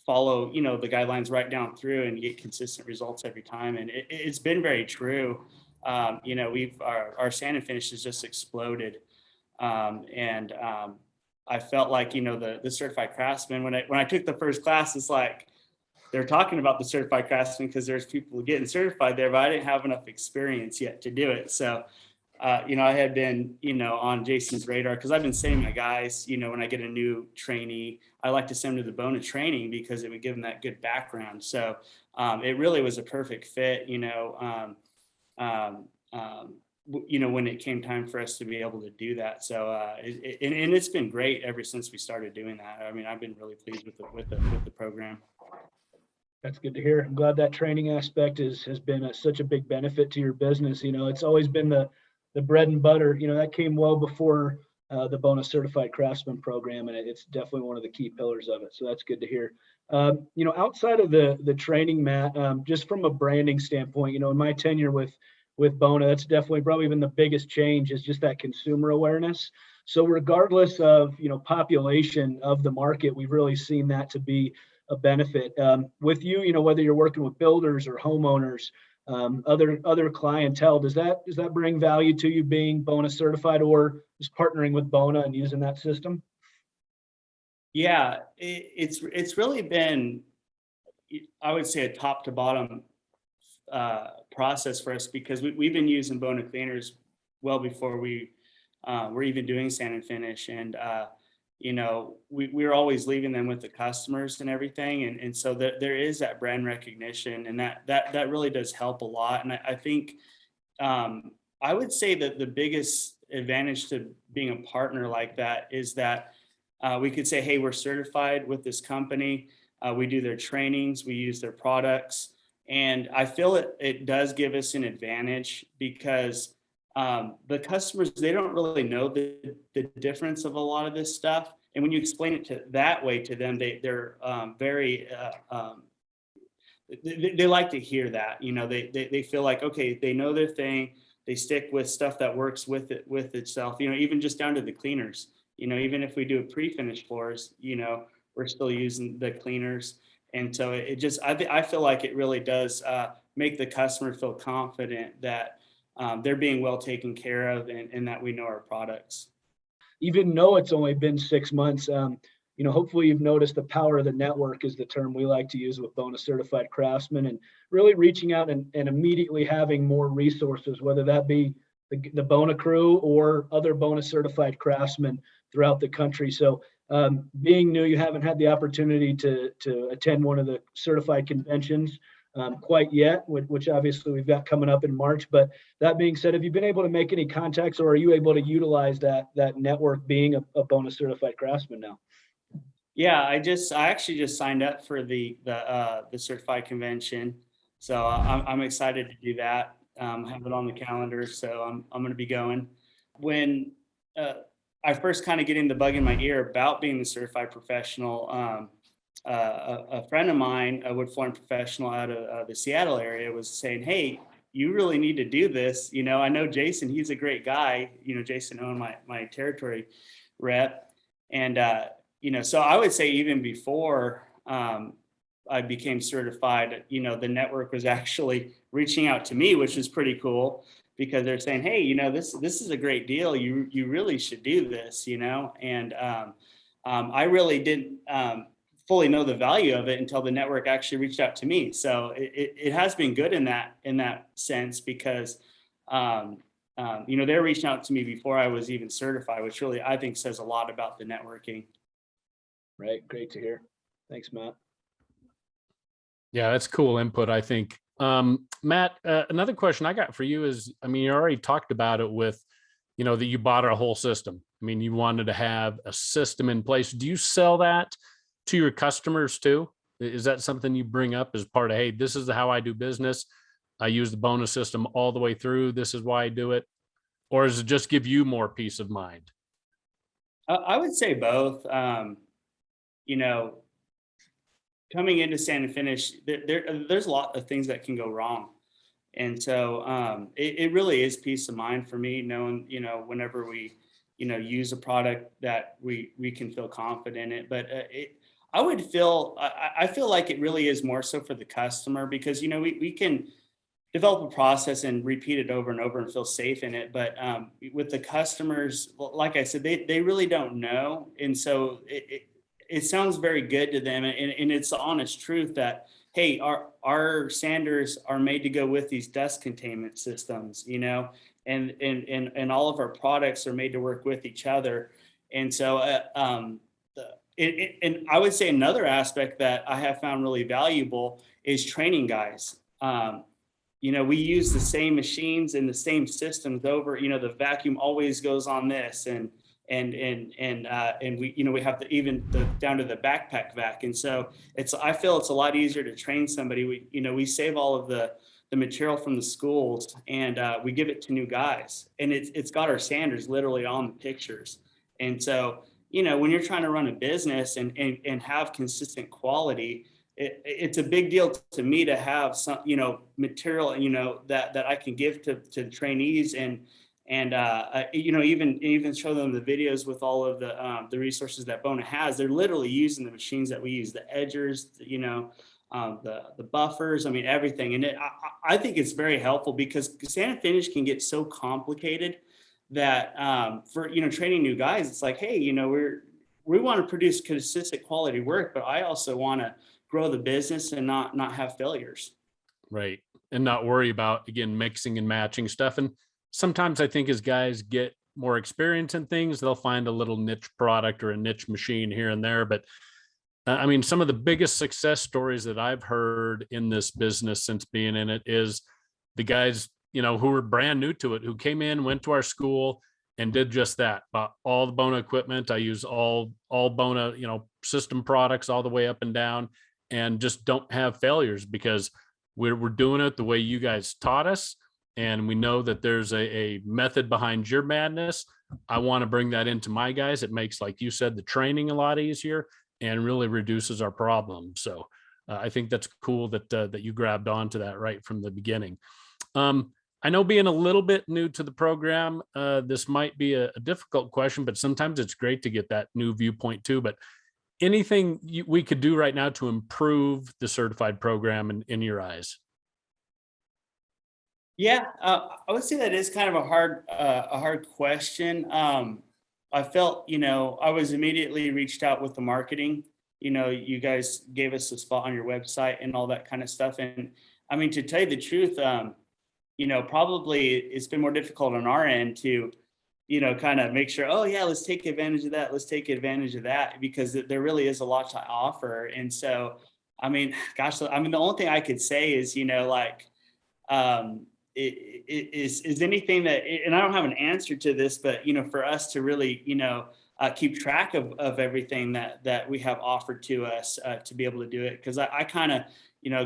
follow, the guidelines right down through and get consistent results every time. And it's been very true. Our sand and finish has just exploded. I felt like, the certified craftsman, when I took the first class, it's like they're talking about the certified craftsman because there's people getting certified there, but I didn't have enough experience yet to do it. So, I had been, on Jason's radar, because I've been saying my guys, when I get a new trainee, I like to send them to the Bona training because it would give them that good background. So it really was a perfect fit, when it came time for us to be able to do that. So it's been great ever since we started doing that. I mean, I've been really pleased with the program. That's good to hear. I'm glad that training aspect has been such a big benefit to your business. It's always been the the bread and butter, that came well before the Bona Certified Craftsman program, and it's definitely one of the key pillars of it. So that's good to hear. Outside of the training, Matt, just from a branding standpoint, in my tenure with Bona, that's definitely probably been the biggest change is just that consumer awareness. So regardless of, population of the market, we've really seen that to be a benefit. With you, whether you're working with builders or homeowners, other clientele, does that bring value to you being Bona certified or just partnering with Bona and using that system? Yeah, it's really been, I would say, a top to bottom process for us, because we've been using Bona cleaners well before we were even doing sand and finish, and we're always leaving them with the customers and everything, and so there is that brand recognition, and that really does help a lot. And I think I would say that the biggest advantage to being a partner like that is that we could say, hey, we're certified with this company. We do their trainings, we use their products. And I feel it does give us an advantage, because the customers, they don't really know the difference of a lot of this stuff. And when you explain it that way to them, they're very, they like to hear that. They feel like, okay, they know their thing. They stick with stuff that works with itself, even just down to the cleaners. Even if we do a pre-finished floors, we're still using the cleaners. And so I feel like it really does make the customer feel confident that they're being well taken care of, and that we know our products. Even though it's only been 6 months, hopefully you've noticed the power of the network is the term we like to use with Bona Certified Craftsmen, and really reaching out and immediately having more resources, whether that be the Bona crew or other Bona Certified Craftsmen throughout the country. So being new, you haven't had the opportunity to attend one of the certified conventions quite yet, which obviously we've got coming up in March. But that being said, have you been able to make any contacts, or are you able to utilize that network being a Bona Certified Craftsman now? Yeah, I actually just signed up for the certified convention, so I'm excited to do that. Have it on the calendar, so I'm going to be going. When I first kind of getting the bug in my ear about being the certified professional, a friend of mine, a wood flooring professional out of the Seattle area, was saying, hey, you really need to do this. I know Jason, he's a great guy. Jason Owen, my territory rep. And, so I would say even before I became certified, the network was actually reaching out to me, which was pretty cool, because they're saying, hey, this is a great deal. You really should do this, and I really didn't fully know the value of it until the network actually reached out to me. So it has been good in that sense, because they're reaching out to me before I was even certified, which really I think says a lot about the networking. Right. Great to hear. Thanks, Matt. Yeah, that's cool input, I think. Matt, another question I got for you is, you already talked about it with, that you bought a whole system. You wanted to have a system in place. Do you sell that to your customers too? Is that something you bring up as part of, hey, this is how I do business. I use the bonus system all the way through. This is why I do it. Or does it just give you more peace of mind? I would say both. Coming into sand and finish, there's a lot of things that can go wrong. And so it really is peace of mind for me, knowing, whenever we, use a product that we can feel confident in it. But I feel like it really is more so for the customer, because, we can develop a process and repeat it over and over and feel safe in it. But with the customers, like I said, they really don't know. And so it sounds very good to them, and it's the honest truth that, hey, our sanders are made to go with these dust containment systems, and all of our products are made to work with each other. And so, and I would say another aspect that I have found really valuable is training guys. We use the same machines and the same systems over. The vacuum always goes on this, and we we have down to the backpack vac. And so I feel it's a lot easier to train somebody. We save all of the material from the schools, and we give it to new guys, and it's got our standards literally on the pictures. And so, when you're trying to run a business and have consistent quality, it's a big deal to me to have some, material, that I can give to the trainees, and even show them the videos with all of the resources that Bona has. They're literally using the machines that we use, the edgers, the buffers, everything. And I think it's very helpful, because sand and finish can get so complicated that for training new guys, it's like, hey, we want to produce consistent quality work, but I also want to grow the business and not have failures. Right. And not worry about, again, mixing and matching stuff. And sometimes I think as guys get more experience in things, they'll find a little niche product or a niche machine here and there. But some of the biggest success stories that I've heard in this business since being in it is the guys, who were brand new to it, who came in, went to our school and did just that. Bought all the Bona equipment. I use all Bona, system products all the way up and down, and just don't have failures, because we're doing it the way you guys taught us. And we know that there's a method behind your madness. I want to bring that into my guys. It makes, like you said, the training a lot easier and really reduces our problems. So I think that's cool that you grabbed onto that right from the beginning. I know, being a little bit new to the program, this might be a difficult question, but sometimes it's great to get that new viewpoint too. But anything we could do right now to improve the certified program in your eyes? Yeah, I would say that is kind of a hard question. I felt, I was immediately reached out with the marketing. You guys gave us a spot on your website and all that kind of stuff. And to tell you the truth, probably it's been more difficult on our end to, kind of make sure, oh yeah, let's take advantage of that. Let's take advantage of that, because there really is a lot to offer. And so, gosh, the only thing I could say is, is anything that, and I don't have an answer to this, but, for us to really, keep track of everything that we have offered to us, to be able to do it. Cause I kind of,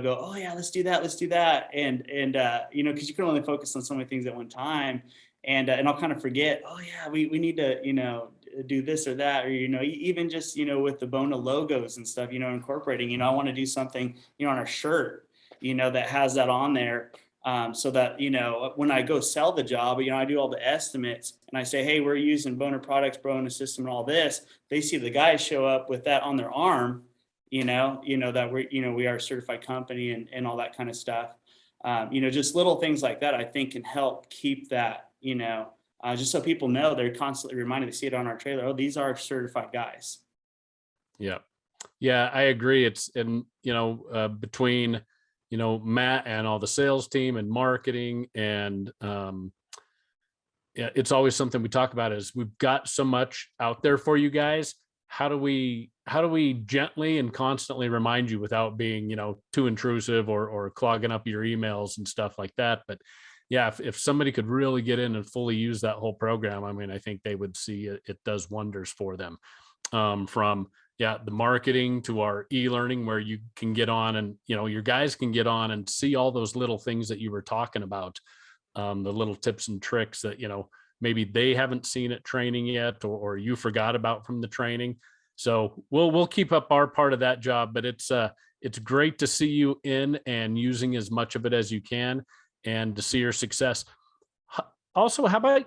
go, oh yeah, let's do that. And cause you can only focus on so many things at one time. And I'll kind of forget, oh yeah, we need to, do this or that, or, even just, with the Bona logos and stuff, incorporating, I want to do something, on our shirt, that has that on there. So that, when I go sell the job, I do all the estimates and I say, hey, we're using Bona products, Bona system and all this. They see the guys show up with that on their arm, that we're, we are a certified company and all that kind of stuff. Just little things like that, I think can help keep that, just so people know, they're constantly reminded, they see it on our trailer. Oh, these are certified guys. Yeah. Yeah, I agree. It's, and, between, Matt and all the sales team and marketing and, yeah, it's always something we talk about is we've got so much out there for you guys. How do we gently and constantly remind you without being, too intrusive or clogging up your emails and stuff like that? But yeah, if somebody could really get in and fully use that whole program, I think they would see it does wonders for them. From the marketing to our e-learning, where you can get on and, your guys can get on and see all those little things that you were talking about, the little tips and tricks that, maybe they haven't seen at training yet, or you forgot about from the training. So we'll keep up our part of that job, but it's great to see you in and using as much of it as you can and to see your success. Also, how about,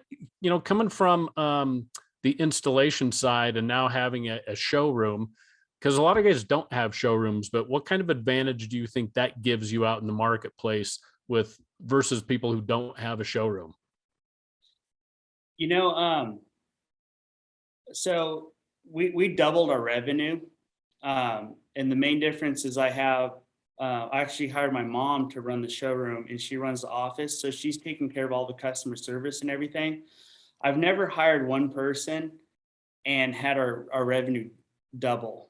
coming from, the installation side and now having a showroom, because a lot of guys don't have showrooms, but what kind of advantage do you think that gives you out in the marketplace versus people who don't have a showroom? So we doubled our revenue. And the main difference is I actually hired my mom to run the showroom, and she runs the office. So she's taking care of all the customer service and everything. I've never hired one person and had our revenue double,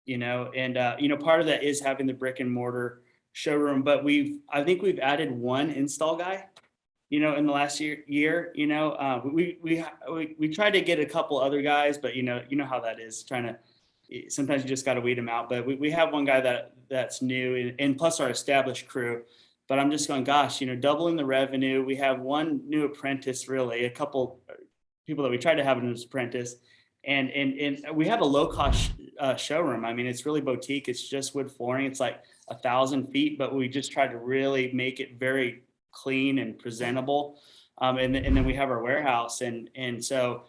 and part of that is having the brick and mortar showroom, but I think we've added one install guy, in the last year, we tried to get a couple other guys, but you know how that is, sometimes you just got to weed them out. But we have one guy that's new, and plus our established crew, but I'm just going, gosh, doubling the revenue. We have one new apprentice, really, a couple people that we tried to have as apprentice. And we have a low cost showroom. I mean, it's really boutique. It's just wood flooring. It's like 1,000 feet, but we just tried to really make it very clean and presentable. And then we have our warehouse. And so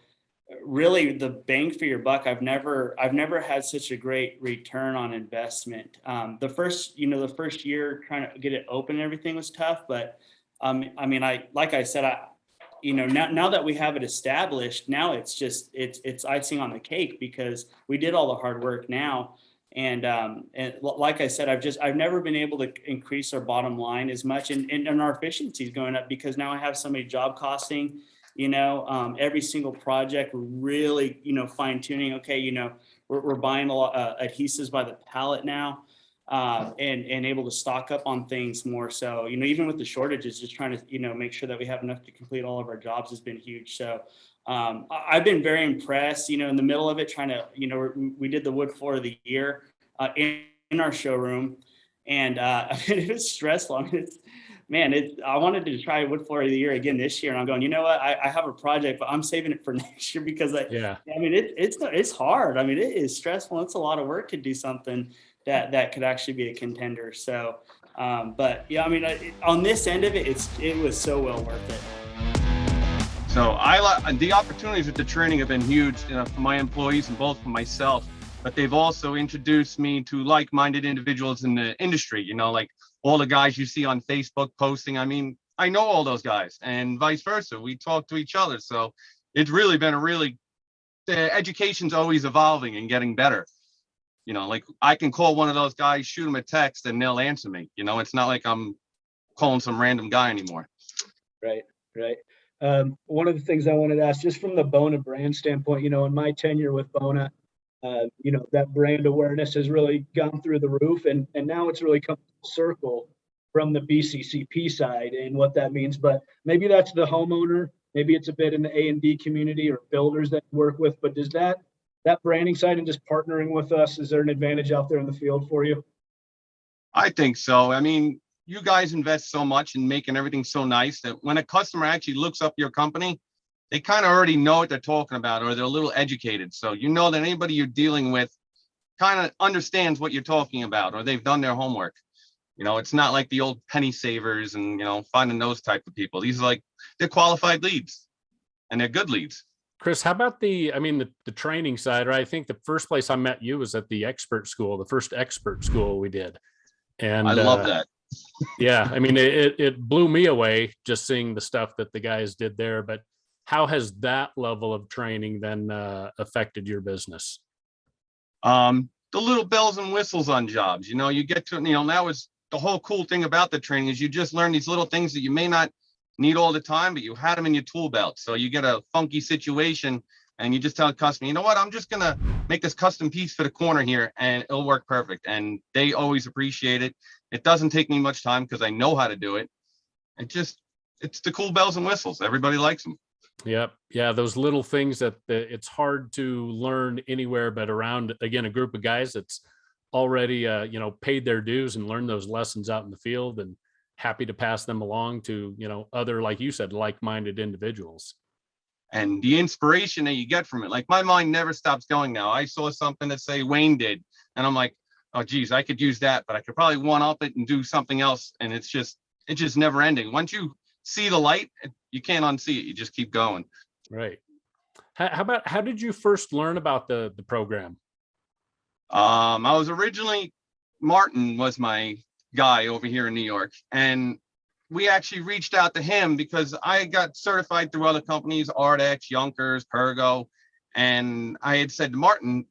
really the bang for your buck, I've never had such a great return on investment. The first year trying to get it open and everything was tough, but I mean, like I said, now that we have it established, now it's icing on the cake because we did all the hard work now. And like I said, I've never been able to increase our bottom line as much, and our efficiency is going up because now I have somebody job costing, every single project. We're really, fine tuning. Okay. We're buying a lot adhesives by the pallet now. And able to stock up on things more. So, even with the shortages, just trying to, make sure that we have enough to complete all of our jobs has been huge. So, I've been very impressed, in the middle of it, trying to, we did the wood floor of the year in our showroom. And it was stressful. I mean, I wanted to try wood floor of the year again this year. And I'm going, you know what, I have a project, but I'm saving it for next year because it's hard. I mean, it is stressful. It's a lot of work to do something that could actually be a contender. So, but yeah, I mean, on this end of it, it was so well worth it. So the opportunities with the training have been huge, for my employees and both for myself, but they've also introduced me to like-minded individuals in the industry, like all the guys you see on Facebook posting. I mean, I know all those guys and vice versa. We talk to each other. So it's really been the education's always evolving and getting better. Like I can call one of those guys, shoot them a text, and they'll answer me. It's not like I'm calling some random guy anymore. Right. One of the things I wanted to ask, just from the Bona brand standpoint, in my tenure with Bona, that brand awareness has really gone through the roof, and now it's really come full circle from the BCCP side and what that means. But maybe that's the homeowner, maybe it's a bit in the A&D community or builders that you work with. But does that branding side and just partnering with us, is there an advantage out there in the field for you? I think so. I mean, you guys invest so much in making everything so nice that when a customer actually looks up your company, they kind of already know what they're talking about, or they're a little educated. So that anybody you're dealing with kind of understands what you're talking about, or they've done their homework. It's not like the old penny savers and, finding those type of people. These are they're qualified leads, and they're good leads. Chris, how about the training side? Right? I think the first place I met you was at the expert school, the first expert school we did. And I love that. Yeah. I mean, it blew me away just seeing the stuff that the guys did there. But how has that level of training then affected your business? The little bells and whistles on jobs, you get to, that was the whole cool thing about the training is you just learn these little things that you may not need all the time, but you had them in your tool belt. So you get a funky situation and you just tell the customer, you know what, I'm just going to make this custom piece for the corner here and it'll work perfect. And they always appreciate it. It doesn't take me much time because I know how to do it. It's the cool bells and whistles. Everybody likes them. Yep. Yeah. Those little things that it's hard to learn anywhere, but around, again, a group of guys that's already, paid their dues and learned those lessons out in the field, and happy to pass them along to, other, like you said, like-minded individuals. And the inspiration that you get from it, like my mind never stops going now. I saw something that say Wayne did, and I'm like, oh, geez, I could use that, but I could probably one up it and do something else. And it's just never ending. Once you see the light, you can't unsee it. You just keep going. Right. How did you first learn about the program? I was originally, Martin was my guy over here in New York, and we actually reached out to him because I got certified through other companies, Ardex, Yonkers, Pergo, and I had said to Martin,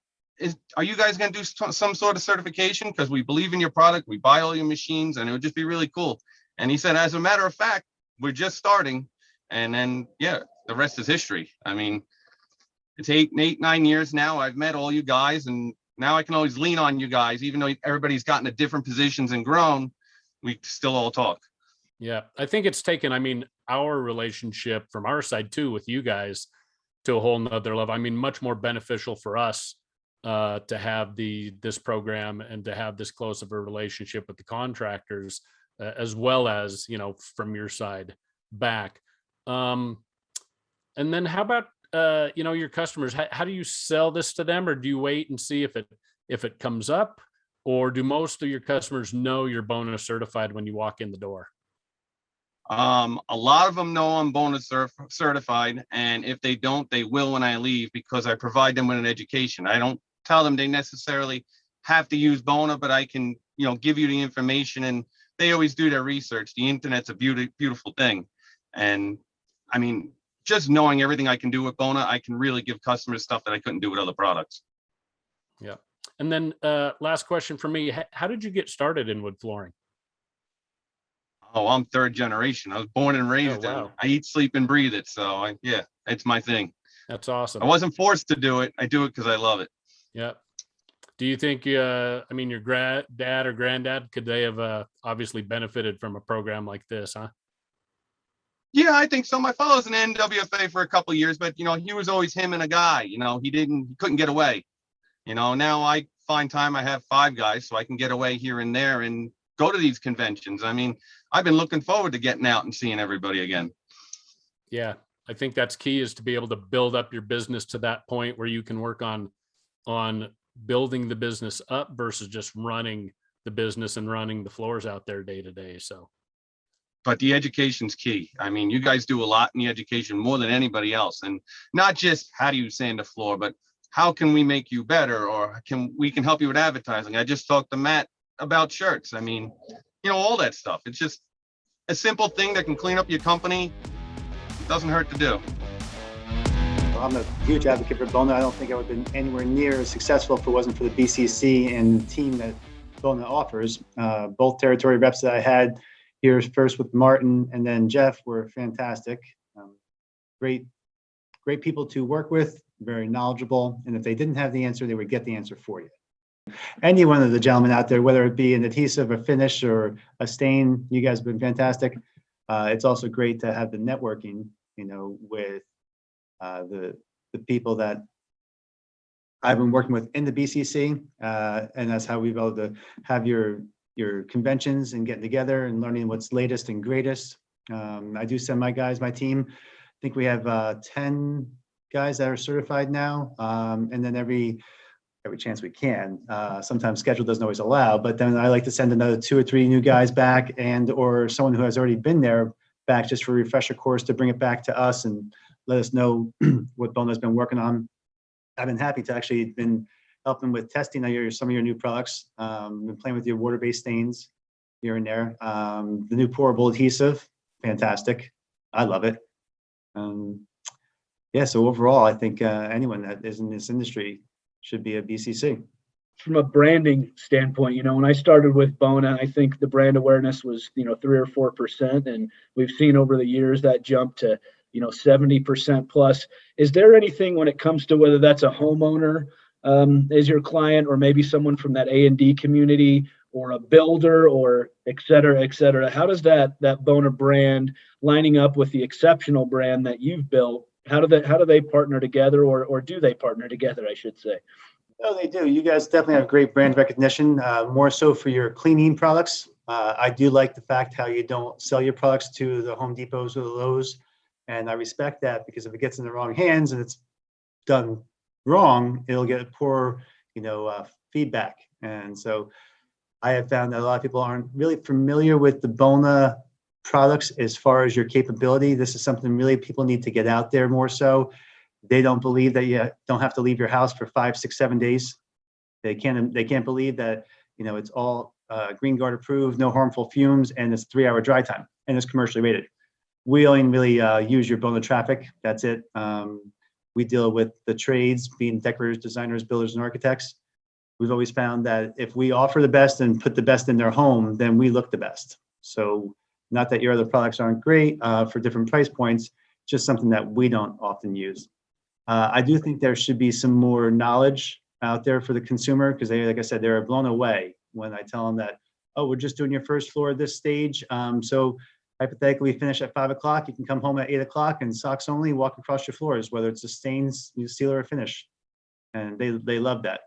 are you guys going to do some sort of certification? Because we believe in your product, we buy all your machines, and it would just be really cool. And he said, as a matter of fact, we're just starting. And then, yeah, the rest is history. I mean, it's 9 years now. I've met all you guys, and now I can always lean on you guys, even though everybody's gotten to different positions and grown, we still all talk. Yeah, I think it's taken, our relationship from our side too with you guys to a whole nother level. Much more beneficial for us to have this program and to have this close of a relationship with the contractors as well as, from your side back. And then how about, your customers? How do you sell this to them, or do you wait and see if it comes up, or do most of your customers know you're Bona certified when you walk in the door? A lot of them know I'm Bona certified, and if they don't, they will when I leave, because I provide them with an education. I don't tell them they necessarily have to use Bona, but I can, give you the information, and they always do their research. The internet's a beautiful thing. And I mean, just knowing everything I can do with Bona, I can really give customers stuff that I couldn't do with other products. Yeah. And then last question for me, how did you get started in wood flooring? Oh, I'm third generation. I was born and raised in it. I eat, sleep, and breathe it. So yeah, it's my thing. That's awesome. I wasn't forced to do it. I do it because I love it. Yeah. Do you think, your dad or granddad, could they have obviously benefited from a program like this, huh? Yeah, I think so. My father was an NWFA for a couple of years, but he was always him and a guy. He couldn't get away. Now I find time. I have 5 guys, so I can get away here and there and go to these conventions. I mean, I've been looking forward to getting out and seeing everybody again. Yeah, I think that's key, is to be able to build up your business to that point where you can work on building the business up versus just running the business and running the floors out there day to day. So, but the education's key. I mean, you guys do a lot in the education, more than anybody else, and not just how do you sand a floor, but how can we make you better, or we can help you with advertising. I just talked to Matt about shirts. I mean, all that stuff. It's just a simple thing that can clean up your company. It doesn't hurt to do. I'm a huge advocate for Bona. I don't think I would have been anywhere near as successful if it wasn't for the BCC and the team that Bona offers. Both territory reps that I had here, first with Martin and then Jeff, were fantastic. Great people to work with, very knowledgeable. And if they didn't have the answer, they would get the answer for you. Any one of the gentlemen out there, whether it be an adhesive, a finish, or a stain, you guys have been fantastic. It's also great to have the networking, with the people that I've been working with in the BCC, and that's how we've been able to have your conventions and getting together and learning what's latest and greatest. I do send my team. I think we have 10 guys that are certified now, and then every chance we can. Sometimes schedule doesn't always allow, but then I like to send another 2 or 3 new guys back, or someone who has already been there back, just for a refresher course, to bring it back to us and let us know what Bona has been working on. I've been happy to actually been helping with testing some of your new products. Been playing with your water-based stains here and there. The new pourable adhesive, fantastic. I love it. So overall, I think anyone that is in this industry should be a BCC. From a branding standpoint, when I started with Bona, I think the brand awareness was, 3 or 4%. And we've seen over the years that jump to, 70% plus. Is there anything when it comes to whether that's a homeowner as your client, or maybe someone from that A&D community, or a builder, or et cetera, how does that Bona brand lining up with the exceptional brand that you've built? How do they partner together, or do they partner together, I should say? No, they do. You guys definitely have great brand recognition, more so for your cleaning products. I do like the fact how you don't sell your products to the Home Depots or the Lowe's, and I respect that, because if it gets in the wrong hands and it's done wrong, it'll get poor, feedback. And so I have found that a lot of people aren't really familiar with the Bona products as far as your capability. This is something really people need to get out there more so. They don't believe that you don't have to leave your house for 5, 6, 7 days. They can't believe that, it's all Green Guard approved, no harmful fumes, and it's 3-hour dry time, and it's commercially rated. We only really use your Bona traffic. That's it. We deal with the trades, being decorators, designers, builders, and architects. We've always found that if we offer the best and put the best in their home, then we look the best. So not that your other products aren't great for different price points, just something that we don't often use. I do think there should be some more knowledge out there for the consumer, because like I said, they're blown away when I tell them that, oh, we're just doing your first floor at this stage. So hypothetically, finish at 5 o'clock. You can come home at 8 o'clock and socks only, walk across your floors, whether it's a stains, sealer, or finish. And they love that,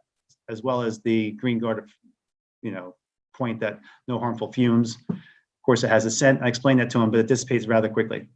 as well as the Green Guard, point that no harmful fumes. course, it has a scent. I explained that to them, but it dissipates rather quickly.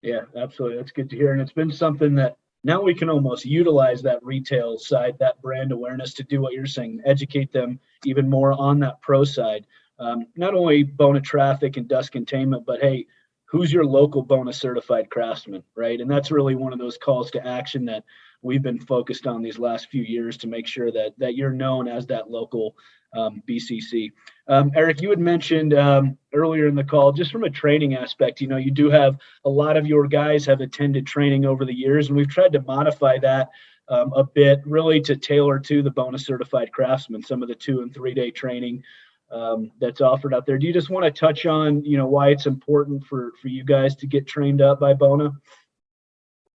Yeah, absolutely. That's good to hear. And it's been something that now we can almost utilize that retail side, that brand awareness to do what you're saying, educate them even more on that pro side. Not only Bona traffic and dust containment, but hey, who's your local Bona certified craftsman, right? And that's really one of those calls to action that we've been focused on these last few years to make sure that you're known as that local BCC. Eric, you had mentioned earlier in the call, just from a training aspect, you know, you do have a lot of your guys have attended training over the years, and we've tried to modify that a bit, really to tailor to the Bona certified craftsman, some of the 2 and 3 day training that's offered out there. Do you just want to touch on, you know, why it's important for you guys to get trained up by Bona?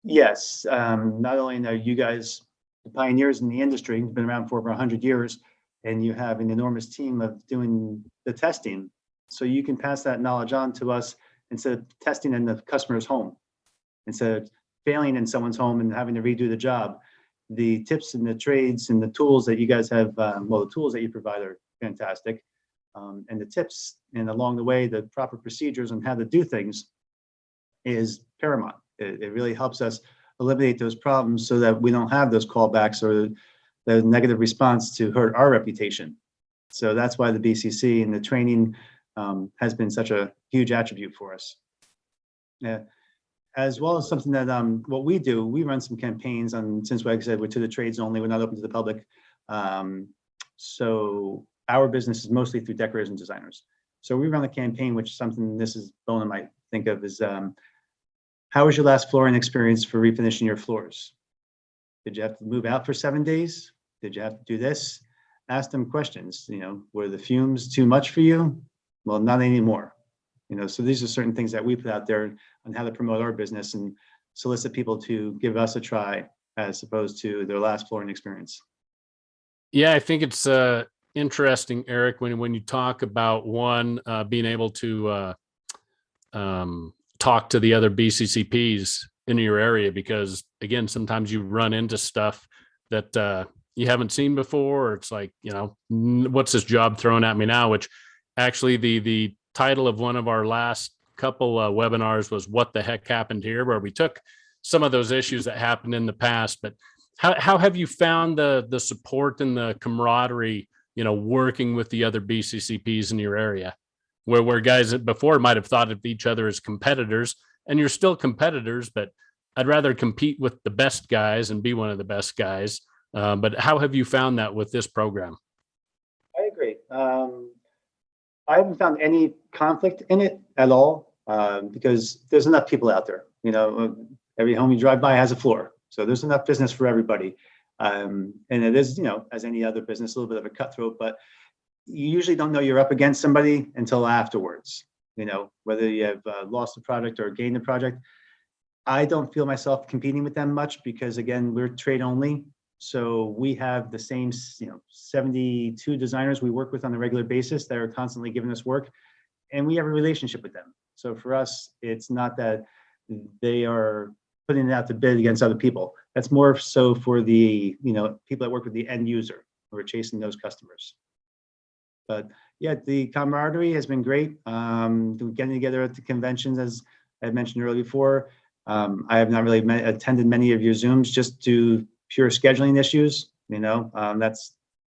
Yes, not only are you guys the pioneers in the industry, you've been around for over 100 years, and you have an enormous team of doing the testing. So you can pass that knowledge on to us instead of testing in the customer's home, instead of failing in someone's home and having to redo the job. The tips and the trades and the tools that you guys have, well, the tools that you provide are fantastic. And the tips and along the way, the proper procedures on how to do things is paramount. It really helps us eliminate those problems so that we don't have those callbacks or the negative response to hurt our reputation. So that's why the BCC and the training has been such a huge attribute for us. As well as something that what we do, we run some campaigns on, since like I said, we're to the trades only, we're not open to the public. So our business is mostly through decorators and designers. So we run a campaign, which is something this is Bona might think of as, how was your last flooring experience for refinishing your floors? Did you have to move out for 7 days? Did you have to do this? Ask them questions. You know, were the fumes too much for you? Well, not anymore. You know, so these are certain things that we put out there on how to promote our business and solicit people to give us a try as opposed to their last flooring experience. Yeah, I think it's interesting, Eric, when you talk about being able to talk to the other BCCPs in your area, because again, sometimes you run into stuff that you haven't seen before, or it's like, you know, what's this job thrown at me now? Which actually the title of one of our last couple webinars was "What the Heck Happened Here," where we took some of those issues that happened in the past. But how have you found the support and the camaraderie, you know, working with the other BCCPs in your area, where guys before might have thought of each other as competitors, and you're still competitors, but I'd rather compete with the best guys and be one of the best guys. But how have you found that with this program? I agree. I haven't found any conflict in it at all because there's enough people out there. You know, every home you drive by has a floor. So there's enough business for everybody. And it is, you know, as any other business, a little bit of a cutthroat, but you usually don't know you're up against somebody until afterwards, you know, whether you have lost the project or gained the project. I don't feel myself competing with them much because, again, we're trade only. So we have the same, you know, 72 designers we work with on a regular basis that are constantly giving us work, and we have a relationship with them. So for us, it's not that they are putting it out to bid against other people. That's more so for the, you know, people that work with the end user who are chasing those customers. But yeah, the camaraderie has been great. Getting together at the conventions, as I mentioned earlier before. I have not really attended many of your Zooms just to pure scheduling issues. You know, that's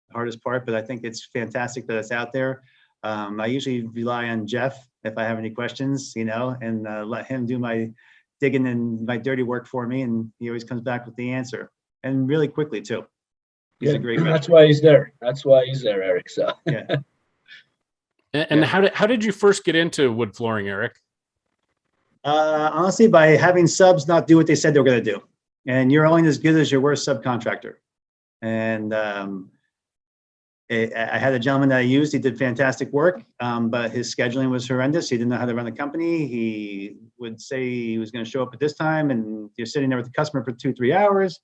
the hardest part, but I think it's fantastic that it's out there. I usually rely on Jeff if I have any questions, you know, and let him do my digging and my dirty work for me. And he always comes back with the answer, and really quickly too. He's a great guy. That's why he's there. That's why he's there, Eric. So yeah. And how did you first get into wood flooring, Eric? Honestly, by having subs not do what they said they were going to do. And you're only as good as your worst subcontractor. And I had a gentleman that I used. He did fantastic work, but his scheduling was horrendous. He didn't know how to run the company. He would say he was going to show up at this time, and you're sitting there with the customer for 2-3 hours.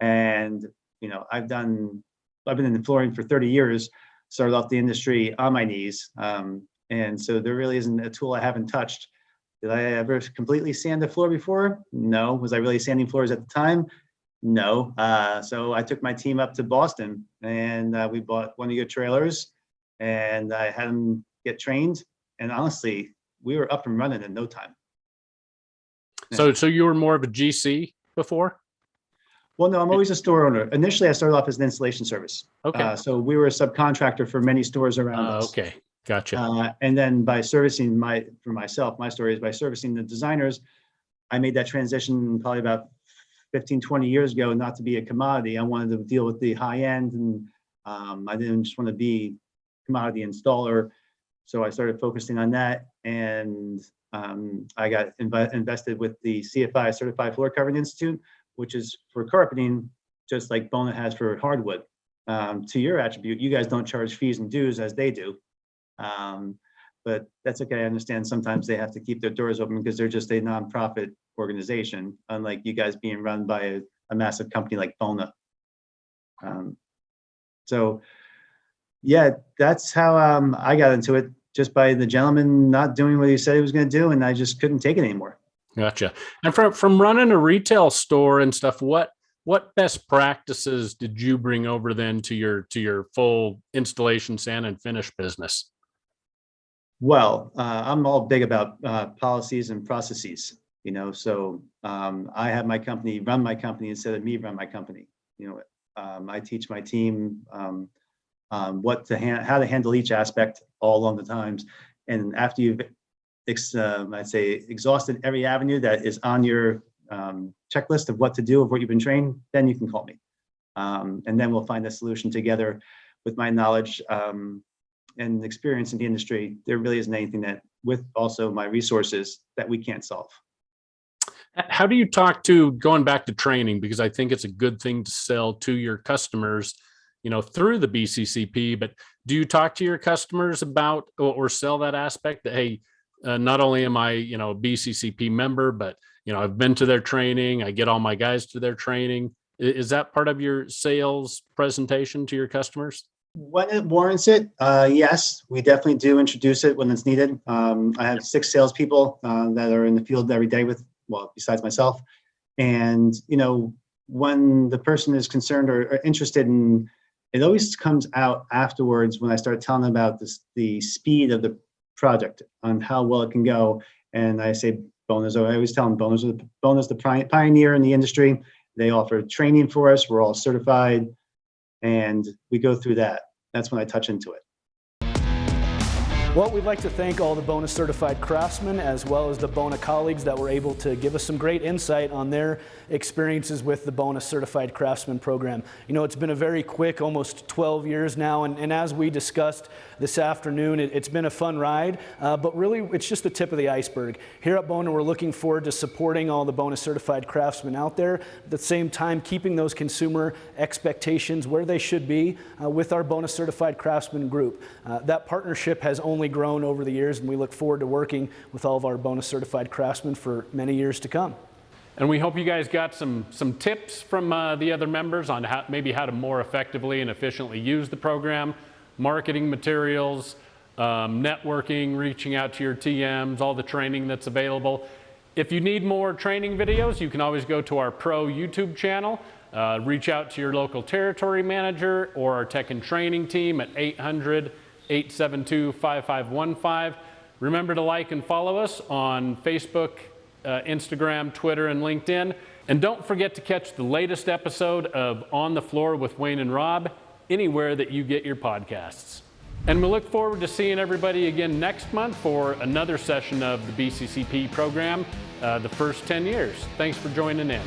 And you know, I've been in the flooring for 30 years. Started off the industry on my knees, and so there really isn't a tool I haven't touched. Did I ever completely sand the floor before? No. Was I really sanding floors at the time? No. So I took my team up to Boston, and we bought one of your trailers, and I had them get trained, And honestly, we were up and running in no time. So you were more of a GC before? Well, no, I'm always a store owner. Initially, I started off as an installation service. Okay. So we were a subcontractor for many stores around us. Okay, gotcha. And then by servicing my story is by servicing the designers, I made that transition probably about 15, 20 years ago, not to be a commodity. I wanted to deal with the high end, and I didn't just want to be commodity installer. So I started focusing on that, and I got invested with the CFI, Certified Floor Covering Institute, which is for carpeting, just like Bona has for hardwood. To your attribute, you guys don't charge fees and dues as they do. But that's okay. I understand sometimes they have to keep their doors open because they're just a nonprofit organization, unlike you guys being run by a massive company like Bona. So yeah, that's how I got into it, just by the gentleman not doing what he said he was going to do, and I just couldn't take it anymore. Gotcha. And from running a retail store and stuff, what best practices did you bring over then to your full installation, sand and finish business? Well, I'm all big about policies and processes, so I have my company run my company instead of me run my company. I teach my team how to handle each aspect all along the times. And after you've, I'd say, exhausted every avenue that is on your checklist of what to do, of what you've been trained, then you can call me. And then we'll find a solution together with my knowledge and experience in the industry. There really isn't anything that, with also my resources, that we can't solve. How do you talk to, going back to training, because I think it's a good thing to sell to your customers, through the BCCP, but do you talk to your customers about or sell that aspect that, hey, not only am I, a BCCP member, but, I've been to their training, I get all my guys to their training. Is that part of your sales presentation to your customers? When it warrants it, yes, we definitely do introduce it when it's needed. I have 6 salespeople that are in the field every day besides myself. And, when the person is concerned or interested in, it always comes out afterwards when I start telling them about the speed of the project, on how well it can go. And I say, I always tell them, Bona's the pioneer in the industry. They offer training for us. We're all certified, and we go through that. That's when I touch into it. Well, we'd like to thank all the Bona certified craftsmen, as well as the Bona colleagues that were able to give us some great insight on their experiences with the Bona certified craftsman program. It's been a very quick, almost 12 years now, and as we discussed this afternoon, it's been a fun ride, but really it's just the tip of the iceberg. Here at Bona, we're looking forward to supporting all the Bona certified craftsmen out there, at the same time keeping those consumer expectations where they should be with our Bona certified craftsman group. That partnership has only grown over the years, and we look forward to working with all of our Bona certified craftsmen for many years to come. And we hope you guys got some tips from the other members on how to more effectively and efficiently use the program, marketing materials, networking, reaching out to your TMs, all the training that's available. If you need more training videos, you can always go to our Pro YouTube channel, reach out to your local territory manager or our tech and training team at 800-872-5515. Remember to like and follow us on Facebook, Instagram, Twitter, and LinkedIn. And don't forget to catch the latest episode of On the Floor with Wayne and Rob anywhere that you get your podcasts. And we look forward to seeing everybody again next month for another session of the BCCP program, the first 10 years. Thanks for joining in.